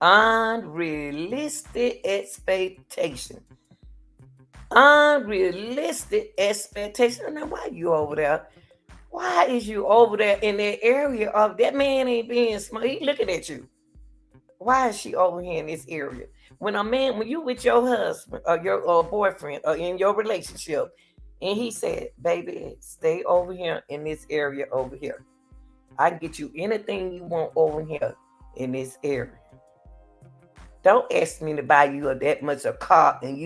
unrealistic expectation. Unrealistic expectation. Now, why you over there? Why is you over there in that area of that man ain't being smart? He looking at you. Why is she over here in this area? When you with your husband or your boyfriend or in your relationship, and he said, baby, stay over here in this area over here. I can get you anything you want over here in this area. Don't ask me to buy you that much a car, and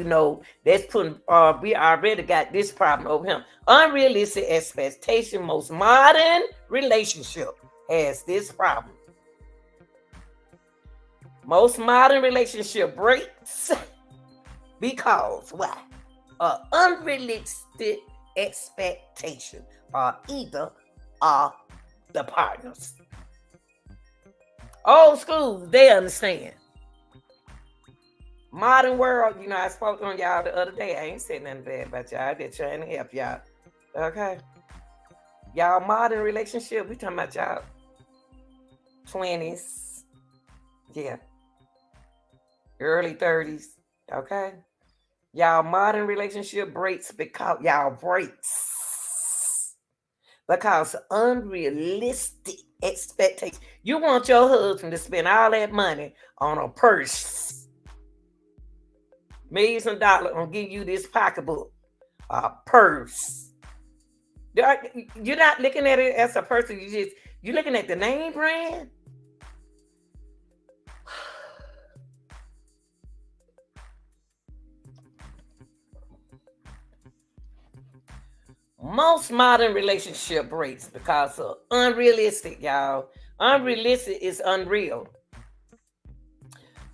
that's putting. We already got this problem over him. Unrealistic expectation. Most modern relationship has this problem. Most modern relationship breaks because why? Unrealistic expectation are either of the partners. Old school, they understand. Modern world, I spoke on y'all the other day. I ain't saying nothing bad about y'all. I just trying to help y'all. Okay? Y'all modern relationship, we talking about y'all 20s. Yeah. Early 30s. Okay? Y'all modern relationship breaks because y'all breaks. Because unrealistic expectations. You want your husband to spend all that money on a purse. Millions of dollars on give you this pocketbook, a purse. You're not looking at it as a person. You're looking at the name brand. Most modern relationship breaks because of unrealistic, y'all. Unrealistic is unreal.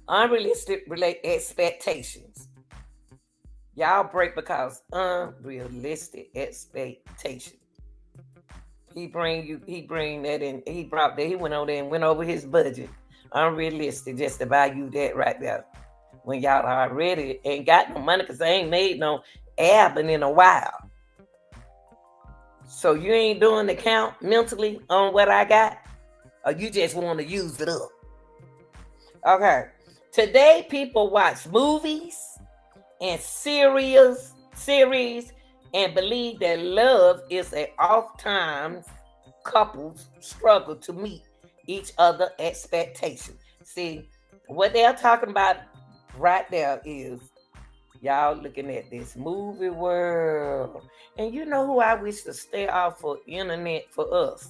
Unrealistic expectations. Y'all break because unrealistic expectation. He bring that in. He brought that. He went over there and went over his budget. Unrealistic just to buy you that right there. When y'all already ain't got no money because they ain't made no album in a while. So you ain't doing the count mentally on what I got? Or you just want to use it up? Okay. Today people watch movies and series and believe that love is an oft-times couples struggle to meet each other expectations. See, what they're talking about right there is y'all looking at this movie world. And you know who I wish to stay off for internet for us?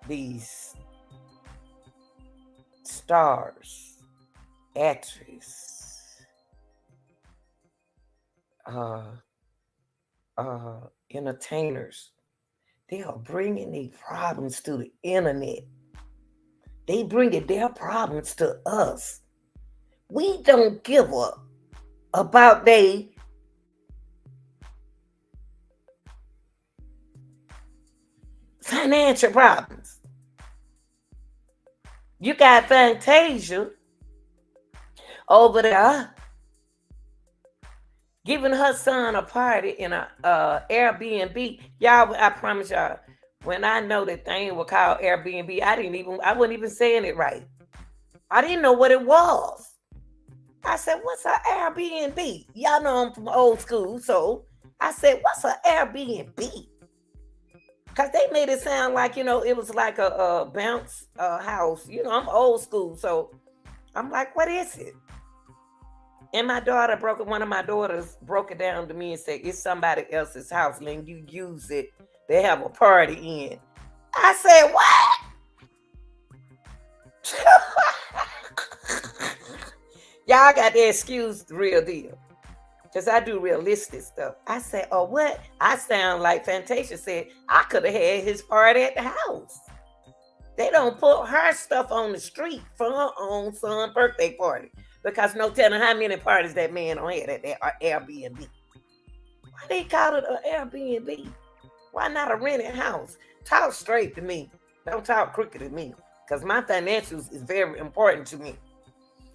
These stars, actresses, entertainers. They are bringing these problems to the internet. They bringing their problems to us. We don't give up about they financial problems. You got Fantasia over there giving her son a party in a Airbnb. Y'all, I promise y'all, when I know that thing was called Airbnb, I wasn't even saying it right. I didn't know what it was. I said, what's an Airbnb? Y'all know I'm from old school, so I said, what's an Airbnb? Because they made it sound like, it was like a bounce house. I'm old school, so I'm like, what is it? And one of my daughters broke it down to me and said, it's somebody else's house. And you use it, they have a party in. I said, what? Y'all got to excuse the real deal. Because I do realistic stuff. I said, oh, what? I sound like Fantasia said, I could have had his party at the house. They don't put her stuff on the street for her own son's birthday party. Because no telling how many parties that man don't have at that Airbnb. Why they call it an Airbnb? Why not a rented house? Talk straight to me. Don't talk crooked to me. Because my financials is very important to me.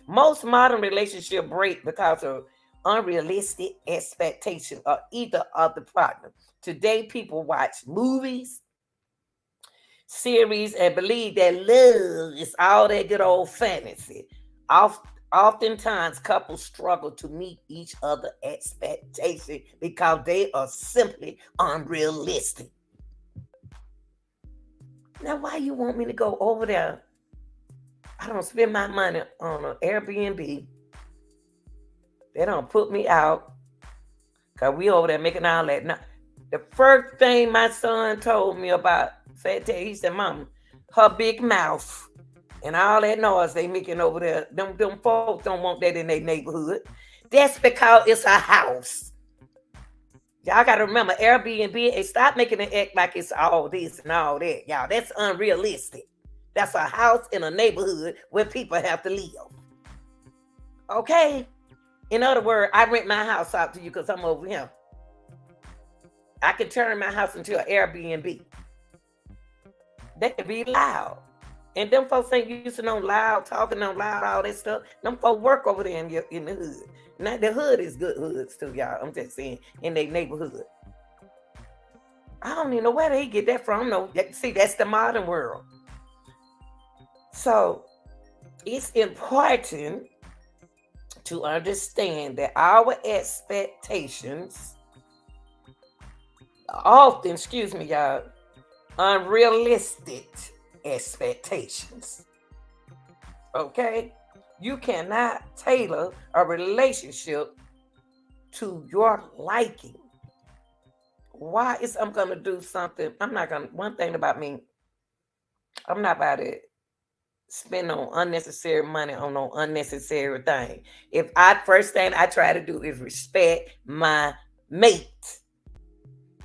Most modern relationships break because of unrealistic expectation of either of the partner. Today, people watch movies, series, and believe that love is all that good old fantasy. Oftentimes, couples struggle to meet each other's expectations because they are simply unrealistic. Now, why you want me to go over there? I don't spend my money on an Airbnb. They don't put me out because we over there making all that. Now, the first thing my son told me about Fantasia, he said, Mama, her big mouth and all that noise they making over there, them folks don't want that in their neighborhood. That's because it's a house. Y'all got to remember, Airbnb, and stop making it act like it's all this and all that. Y'all, that's unrealistic. That's a house in a neighborhood where people have to live. Okay? In other words, I rent my house out to you because I'm over here. I can turn my house into an Airbnb. They can be loud. And them folks ain't used to no loud, talking no loud, all that stuff. Them folks work over there in the hood. Now, the hood is good hoods too, y'all. I'm just saying, in their neighborhood. I don't even know where they get that from. No, see, that's the modern world. So, it's important to understand that our expectations often, y'all, unrealistic expectations. Okay? You cannot tailor a relationship to your liking. Why is I'm gonna do something? One thing about me, I'm not about to spend on unnecessary money on no unnecessary thing. First thing I try to do is respect my mate.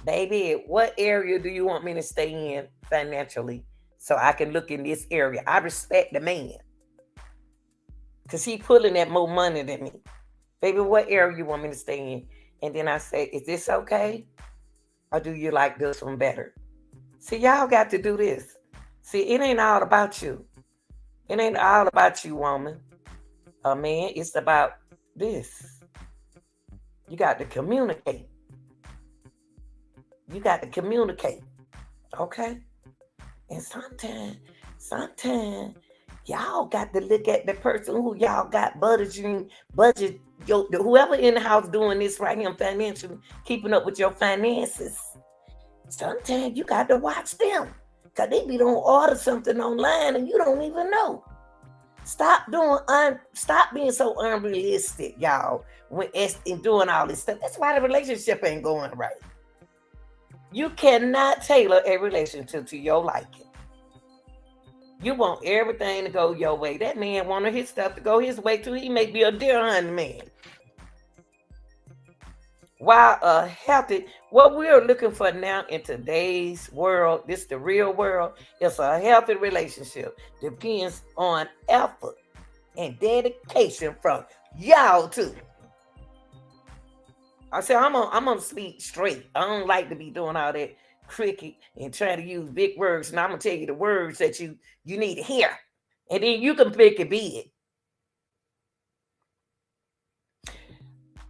Baby, what area do you want me to stay in financially so I can look in this area? I respect the man because he pulling that more money than me. Baby, what area you want me to stay in? And then I say, is this okay? Or do you like this one better? See, y'all got to do this. See, it ain't all about you. It ain't all about you, woman. Man, it's about this. You got to communicate. You got to communicate. Okay? And sometimes, y'all got to look at the person who y'all got budget, whoever in the house doing this right here financially, keeping up with your finances. Sometimes you got to watch them. Because they be don't order something online and you don't even know. Stop being so unrealistic, y'all, when doing all this stuff. That's why the relationship ain't going right. You cannot tailor a relationship to your liking. You want everything to go your way. That man wanted his stuff to go his way too. He may be a deer hunting man. While what we're looking for now in today's world, this the real world, is a healthy relationship. Depends on effort and dedication from y'all too. I said, I'm gonna speak straight. I don't like to be doing all that cricket and trying to use big words. And I'm gonna tell you the words that you need to hear. And then you can pick a bid.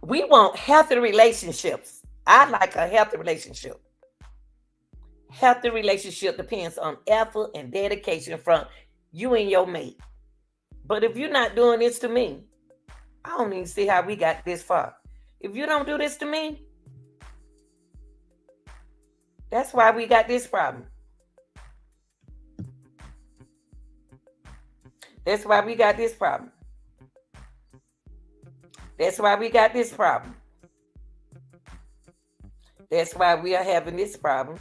We want healthy relationships. I like a healthy relationship. Healthy relationship depends on effort and dedication from you and your mate. But if you're not doing this to me, I don't even see how we got this far. If you don't do this to me, that's why we got this problem. That's why we got this problem. That's why we got this problem. That's why we are having this problem.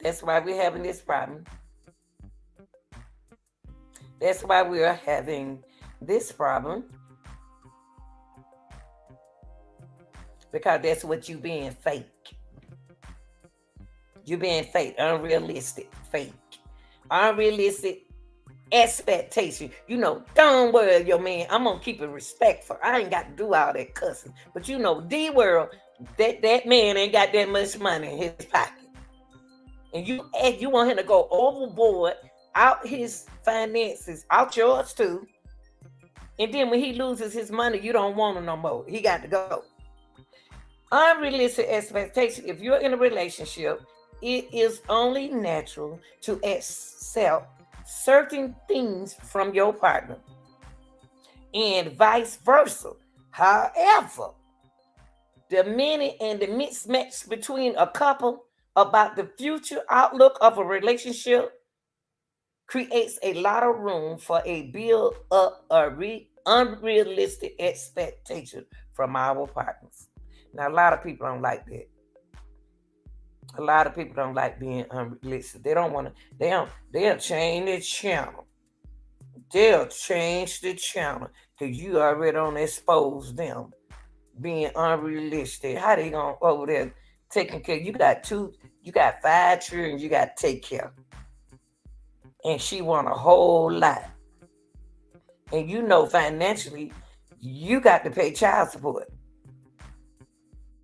That's why we're having this problem. That's why we are having this problem. Because that's what you being fake. You being fake, unrealistic, fake. Unrealistic expectation. You know, don't worry, your man. I'm gonna keep it respectful. I ain't got to do all that cussing. But you know, D World, that man ain't got that much money in his pocket. And you want him to go overboard, out his finances, out yours too. And then when he loses his money, you don't want him no more. He got to go. Unrealistic expectation. If you're in a relationship, it is only natural to accept certain things from your partner and vice versa. However, the minute and the mismatch between a couple about the future outlook of a relationship creates a lot of room for a build up unrealistic expectation from our partners. Now, a lot of people don't like that. A lot of people don't like being unrealistic. They don't want to. They'll change the channel. They'll change the channel because you already don't expose them being unrealistic. How they gonna over there taking care? You got 5 children you got to take care of. And she want a whole lot. And you know financially, you got to pay child support.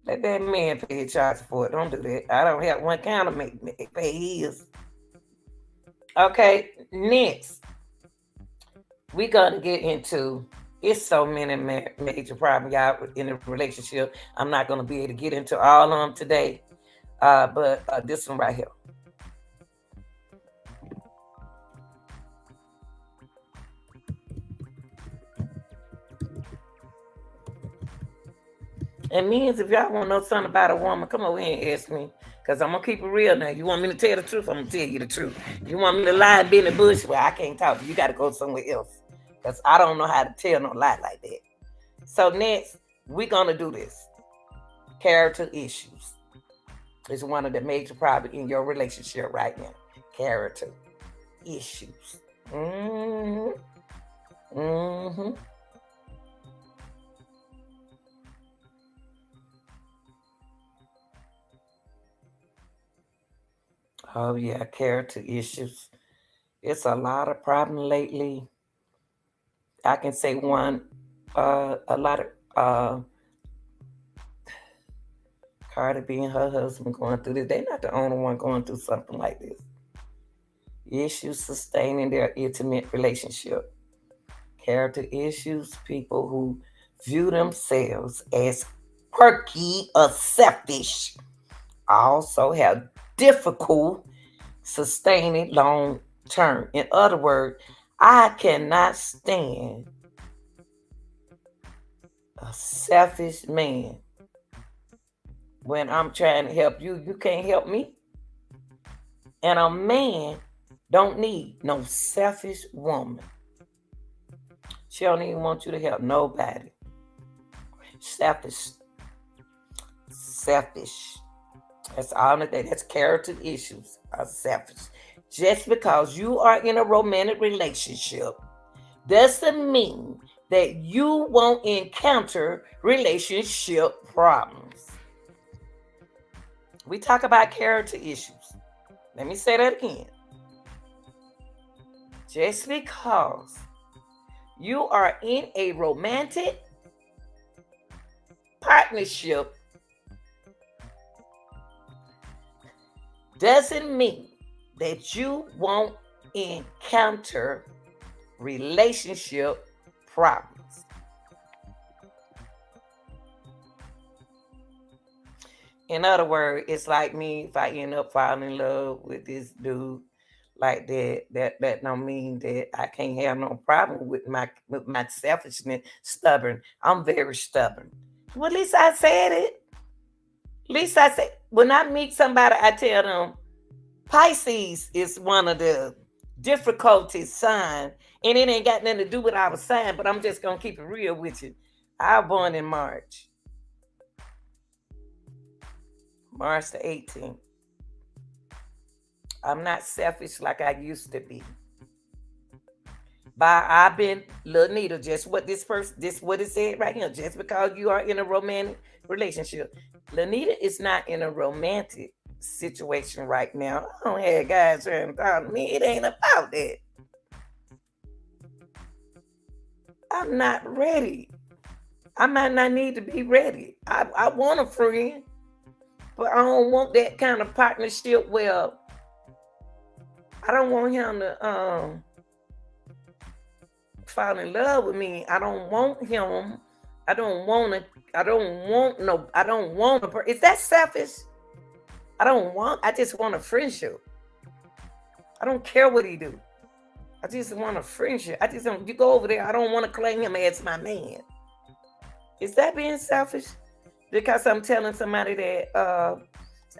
Let that man pay his child support. Don't do that. I don't have one kind of make pay his. Okay, next. We're going to get into, it's so many major problems, y'all, in a relationship. I'm not going to be able to get into all of them today. But this one right here. And means if y'all want to know something about a woman, come over here and ask me. Because I'm going to keep it real now. You want me to tell the truth? I'm going to tell you the truth. You want me to lie and be in the bush? Well, I can't talk to you. You got to go somewhere else. Because I don't know how to tell no lie like that. So next, we're going to do this. Character issues is one of the major problems in your relationship right now. Character issues. Mm-hmm. Mm-hmm. Oh yeah, character issues. It's a lot of problem lately. I can say one, a lot of Cardi B and her husband going through this. They're not the only one going through something like this. Issues sustaining their intimate relationship. Character issues, people who view themselves as quirky or selfish also have difficult sustaining long term. In other words, I cannot stand a selfish man. When I'm trying to help you, you can't help me. And a man don't need no selfish woman. She don't even want you to help nobody. Selfish. That's all that. That's character issues are selfish. Just because you are in a romantic relationship doesn't mean that you won't encounter relationship problems. We talk about character issues. Let me say that again. Just because you are in a romantic partnership doesn't mean that you won't encounter relationship problems. In other words, it's like me if I end up falling in love with this dude like that. That don't mean that I can't have no problem with my selfishness. Stubborn. I'm very stubborn. Well, at least I said it. At least I said when I meet somebody, I tell them Pisces is one of the difficulty sign, and it ain't got nothing to do with our sign. But I'm just gonna keep it real with you. I was born in March. March the 18th. I'm not selfish like I used to be. But I've been little Nita, just what this what it said right here. Just because you are in a romantic relationship. Lanita is not in a romantic situation right now. I don't have guys trying to talk to me. It ain't about that. I'm not ready. I might not need to be ready. I want a friend, but I don't want that kind of partnership where I don't want him to fall in love with me. I don't want him. I don't want to. I don't want no. I don't want a. Is that selfish? I don't want. I just want a friendship. I don't care what he do. I just want a friendship. I just don't. You go over there. I don't want to claim him as my man. Is that being selfish? Because I'm telling somebody that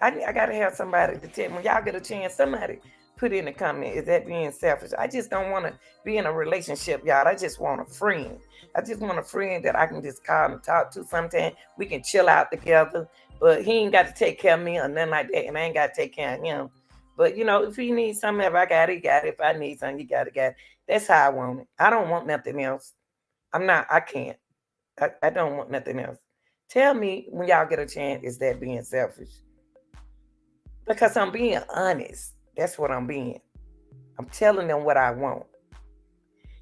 I gotta have somebody to tell me. Y'all get a chance. Somebody put in the comment. Is that being selfish? I just don't want to be in a relationship, y'all. I just want a friend. I just want a friend that I can just call and talk to. Sometimes we can chill out together. But he ain't got to take care of me or nothing like that, and I ain't got to take care of him. But if he needs something, if I got it, he got it. If I need something, you got it. That's how I want it. I don't want nothing else. I can't. I don't want nothing else. Tell me when y'all get a chance, is that being selfish? Because I'm being honest. That's what I'm being. I'm telling them what I want.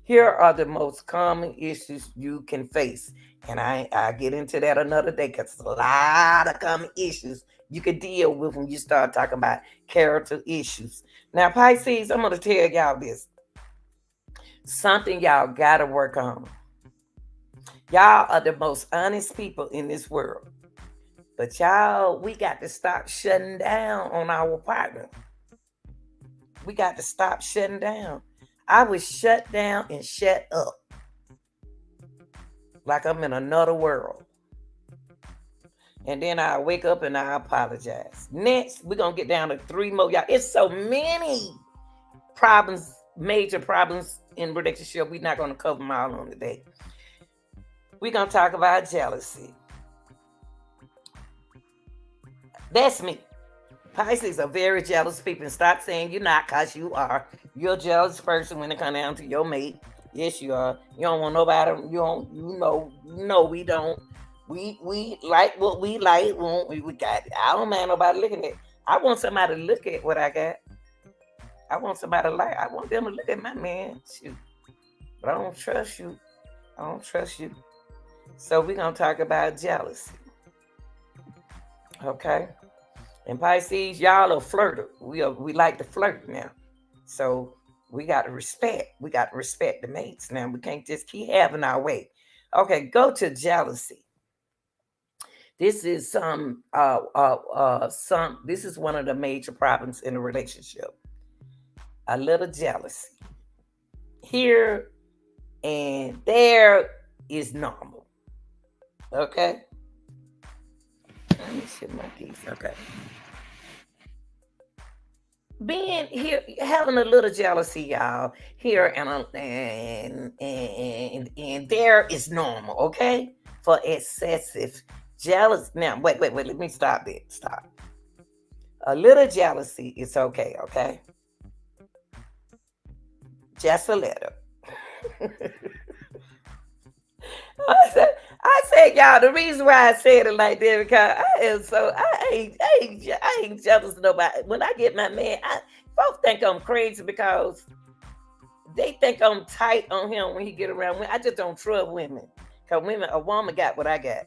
Here are the most common issues you can face. And I get into that another day because there's a lot of common issues you could deal with when you start talking about character issues. Now, Pisces, I'm going to tell y'all this. Something y'all got to work on. Y'all are the most honest people in this world. But y'all, we got to stop shutting down on our partner. We got to stop shutting down. I was shut down and shut up. Like I'm in another world. And then I wake up and I apologize. Next, we're going to get down to 3 more. Y'all, it's so many problems, major problems in relationship. We're not going to cover them all on today. We're going to talk about jealousy. That's me. Pisces are very jealous people. And stop saying you're not, because you are. You're a jealous person when it comes down to your mate. Yes, you are. You don't want nobody. No, we don't. We like what we like. We got it. I don't mind nobody looking at it. I want somebody to look at what I got. I want somebody to like. I want them to look at my man. Shoot. But I don't trust you. I don't trust you. So we're going to talk about jealousy. Okay? And Pisces, y'all are flirter. We like to flirt now. So we got to respect. We got to respect the mates now. We can't just keep having our way. Okay, go to jealousy. This is this is one of the major problems in a relationship. A little jealousy. Here and there is normal. Okay? Let me shift my keys. Okay. Being here, having a little jealousy, y'all, here and there is normal, okay? For excessive jealous. Now, wait. Let me stop it. Stop. A little jealousy is okay, okay? Just a little. I said, y'all, the reason why I said it like that because I ain't jealous of nobody. When I get my man, folks think I'm crazy because they think I'm tight on him when he get around. I just don't trust women because a woman got what I got.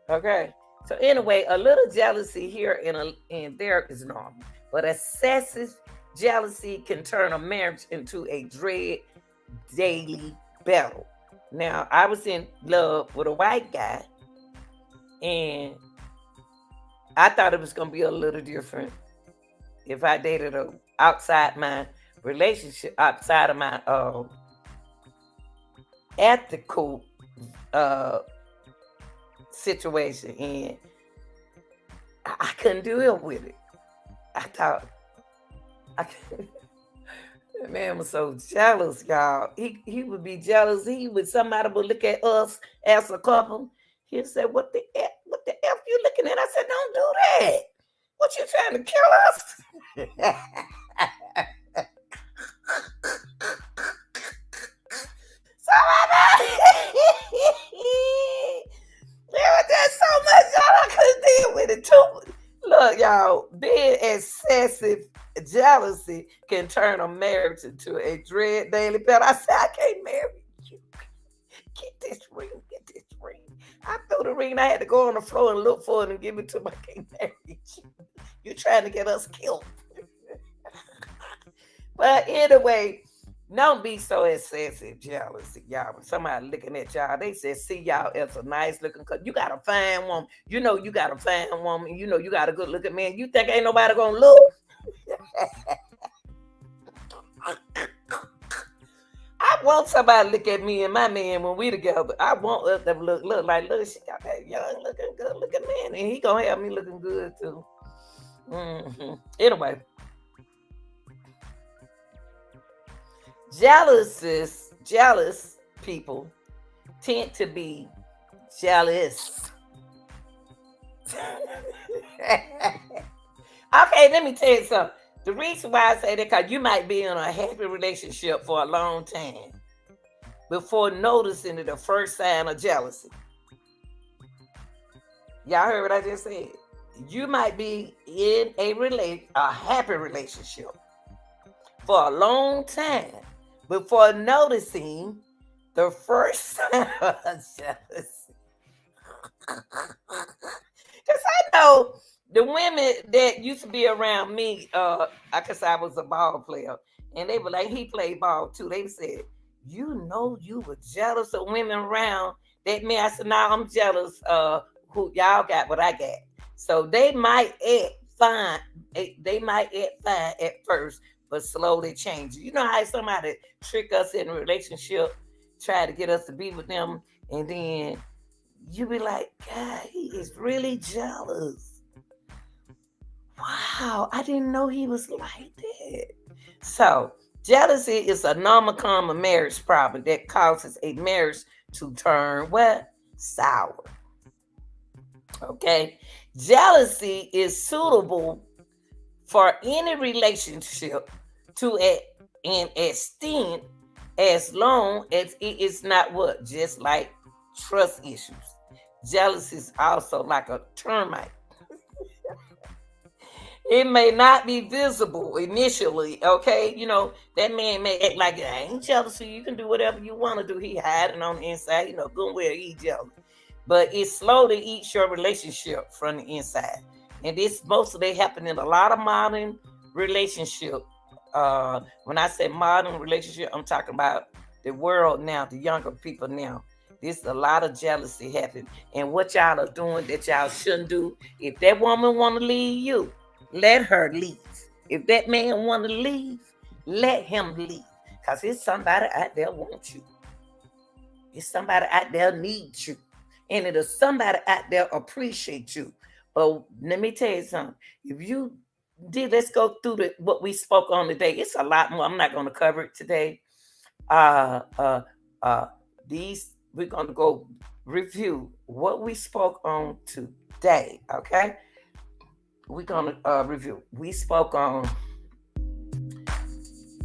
Okay, so anyway, a little jealousy here and there is normal. But excessive jealousy can turn a marriage into a dread daily battle. Now, I was in love with a white guy, and I thought it was going to be a little different if I dated a outside my relationship, outside of my ethical uh, situation, and I couldn't deal with it. I thought I could, that man was so jealous, y'all. He would be jealous. He would somebody would look at us as a couple. He'd say, What the F you looking at?" I said, "Don't do that. What you trying to kill us?" So there was just so much, y'all. I couldn't deal with it too. Look, y'all, being excessive jealousy can turn a marriage into a dread daily battle. I said, "I can't marry you. Get this ring. Get this ring." I threw the ring. I had to go on the floor and look for it and give it to my can't marry you. You trying to get us killed. But anyway, don't be so excessive jealousy, y'all. When somebody looking at y'all, they say, see y'all as a nice looking couple. You got a fine woman. You know you got a fine woman. You know you got a good looking man. You think ain't nobody gonna look? I want somebody to look at me and my man when we together. I want us to look like, look, she got that young looking, good looking man, and he gonna have me looking good too. Anyway, jealous people tend to be jealous. Okay, let me tell you something. The reason why I say that, because you might be in a happy relationship for a long time before noticing the first sign of jealousy. Y'all heard what I just said? You might be in a happy relationship for a long time before noticing the first sign of jealousy. Because I know the women that used to be around me, because I was a ball player, and they were like, he played ball too. They said, you know, you were jealous of women around that man. I said, nah, I'm jealous who y'all got what I got. So they might act fine. They might act fine at first, but slowly change. You know how somebody trick us in a relationship, try to get us to be with them, and then you be like, God, he is really jealous. Wow, I didn't know he was like that. So jealousy is a normal common marriage problem that causes a marriage to turn what? Sour. Okay. Jealousy is suitable for any relationship to an extent as long as it is not what? Just like trust issues. Jealousy is also like a termite. It may not be visible initially, okay? You know, that man may act like, I ain't jealous of you. You can do whatever you want to do. He hiding on the inside, you know, good where he jealous. But it slowly eats your relationship from the inside. And this mostly happen in a lot of modern relationship. When I say modern relationship, I'm talking about the world now, the younger people now. There's a lot of jealousy happening. And what y'all are doing that y'all shouldn't do. If that woman want to leave you, let her leave. If that man want to leave, let him leave. Because it's somebody out there wants you. It's somebody out there needs you. And it'll somebody out there appreciate you. But let me tell you something. If you did, let's go through what we spoke on today. It's a lot more. I'm not going to cover it today. We're going to go review what we spoke on today. Okay. We're going to review. We spoke on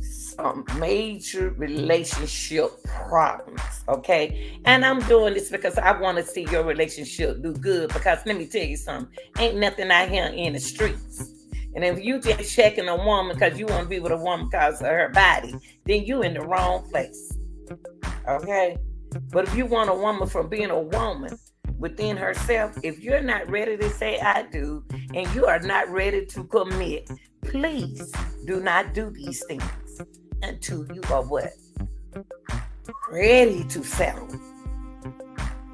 some major relationship problems, okay? And I'm doing this because I want to see your relationship do good. Because let me tell you something, ain't nothing out here in the streets. And if you just checking a woman because you want to be with a woman because of her body, then you in the wrong place, okay? But if you want a woman from being a woman within herself, if you're not ready to say I do, and you are not ready to commit, Please do not do these things until you are what? Ready to settle.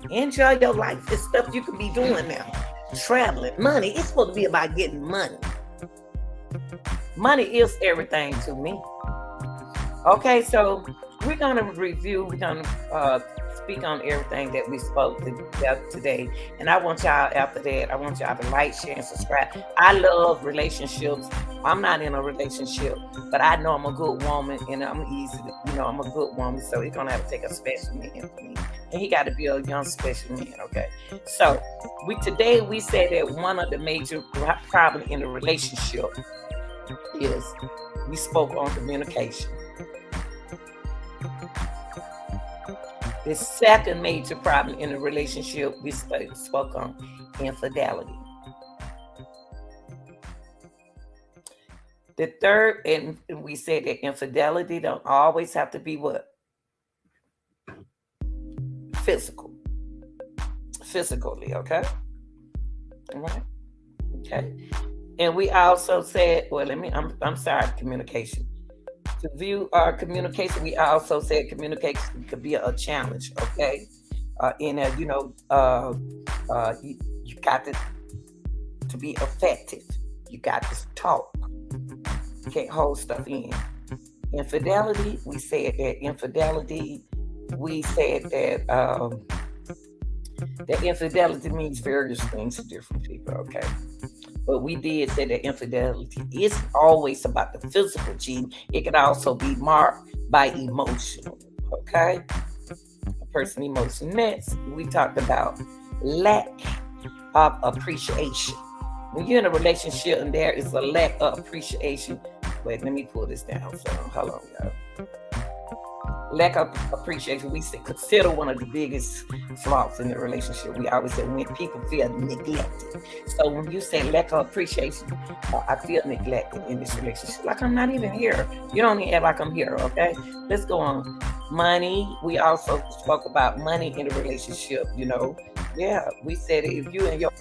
Enjoy your life. It's stuff you can be doing now. Traveling, money. It's supposed to be about getting money. Money is everything to me. Okay, so we're gonna review. We're gonna speak on everything that we spoke today. And I want y'all, after that, I want y'all to like, share, and subscribe. I love relationships. I'm not in a relationship, but I know I'm a good woman, and I'm easy to, I'm a good woman. So he's gonna have to take a special man for me, and he got to be a young special man. Okay, so today we said that one of the major problems in a relationship is we spoke on communication. The second major problem in a relationship we spoke on infidelity. The third, and we said that infidelity don't always have to be what? Physically, okay? All right. Okay. And we also said, I'm sorry, communication. To view our communication, we also said communication could be a challenge, okay? You got to be effective. You got to talk. You can't hold stuff in. Infidelity, we said that infidelity means various things to different people, okay? But we did say that infidelity is always about the physical cheating. It can also be marked by emotional, okay? A person emotion. Next, we talked about lack of appreciation. When you're in a relationship and there is a lack of appreciation, wait, let me pull this down. So, hold on, y'all. Lack of appreciation, we consider one of the biggest flaws in the relationship. We always say when people feel neglected. So when you say lack of appreciation, I feel neglected in this relationship. Like I'm not even here. You don't even act like I'm here, okay? Let's go on. Money, we also spoke about money in a relationship, Yeah, we said if you and your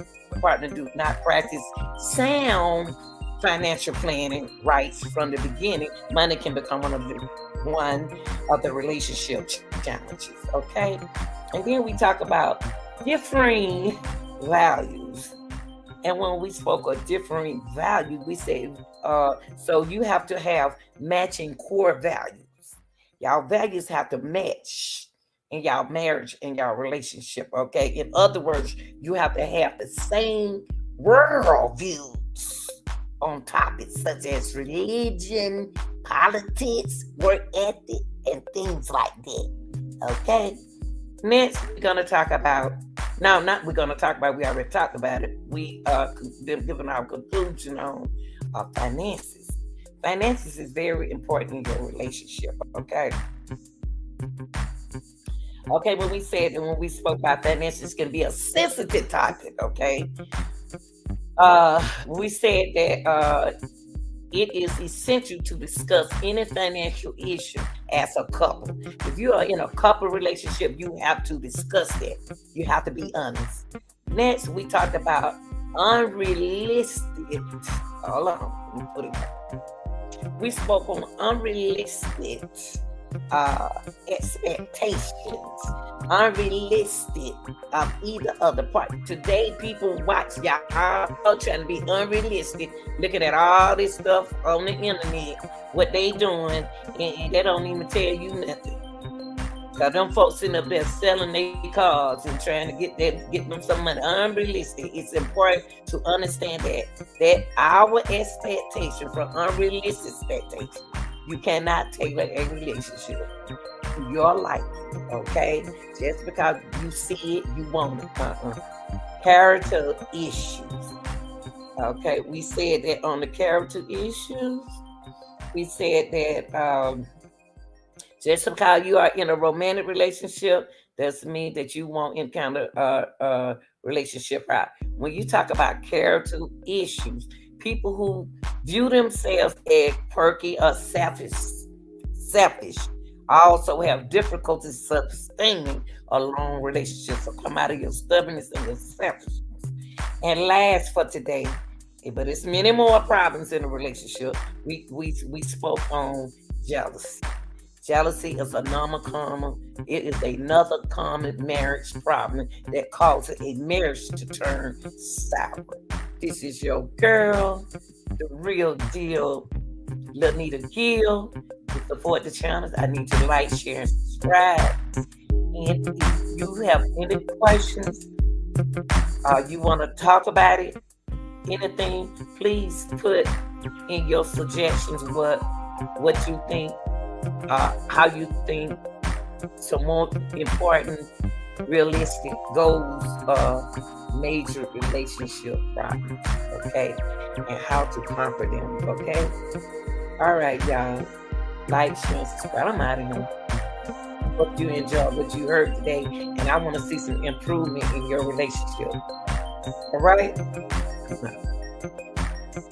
partner do not practice sound financial planning right from the beginning, money can become one of the relationship challenges, okay? And then we talk about differing values. And when we spoke of differing values, we said, so you have to have matching core values. Y'all values have to match in y'all marriage and y'all relationship, okay? In other words, you have to have the same world views on topics such as religion, politics, work ethic, and things like that. Okay? Next, we're going to talk about, we already talked about it. We been giving our conclusion on finances. Finances is very important in your relationship, okay? Okay, when we spoke about finances, can be a sensitive topic, okay? We said that it is essential to discuss any financial issue as a couple. If you are in a couple relationship, you have to discuss that. You have to be honest. Next, we talked about unrealistic. Hold on, let me put it back. We spoke on unrealistic expectations, unrealistic of either other party. Today, people watch y'all trying to be unrealistic, looking at all this stuff on the internet, what they doing, and they don't even tell you nothing. Cause them folks sitting up there selling their cars and trying to get them some money. Unrealistic. It's important to understand that our expectation from unrealistic expectation, you cannot tailor a relationship to your life, okay? Just because you see it, you want it. Character issues. Okay, we said that on the character issues, we said that just because you are in a romantic relationship doesn't mean that you won't encounter a relationship out. When you talk about character issues, people who view themselves as quirky or selfish also have difficulty sustaining a long relationship. So come out of your stubbornness and your selfishness. And last for today, But it's many more problems in a relationship. We spoke on jealousy. Jealousy is another common. It is another common marriage problem that causes a marriage to turn sour. This is your girl, the real deal, Lanita Gill. To support the channel, I need to like, share, and subscribe. And if you have any questions, you want to talk about it, anything, please put in your suggestions what you think, how you think some more important, realistic goals of major relationship problems, okay? And how to conquer them, okay? All right, y'all. Like, share, and subscribe. I'm out of here. Hope you enjoyed what you heard today, and I want to see some improvement in your relationship. All right?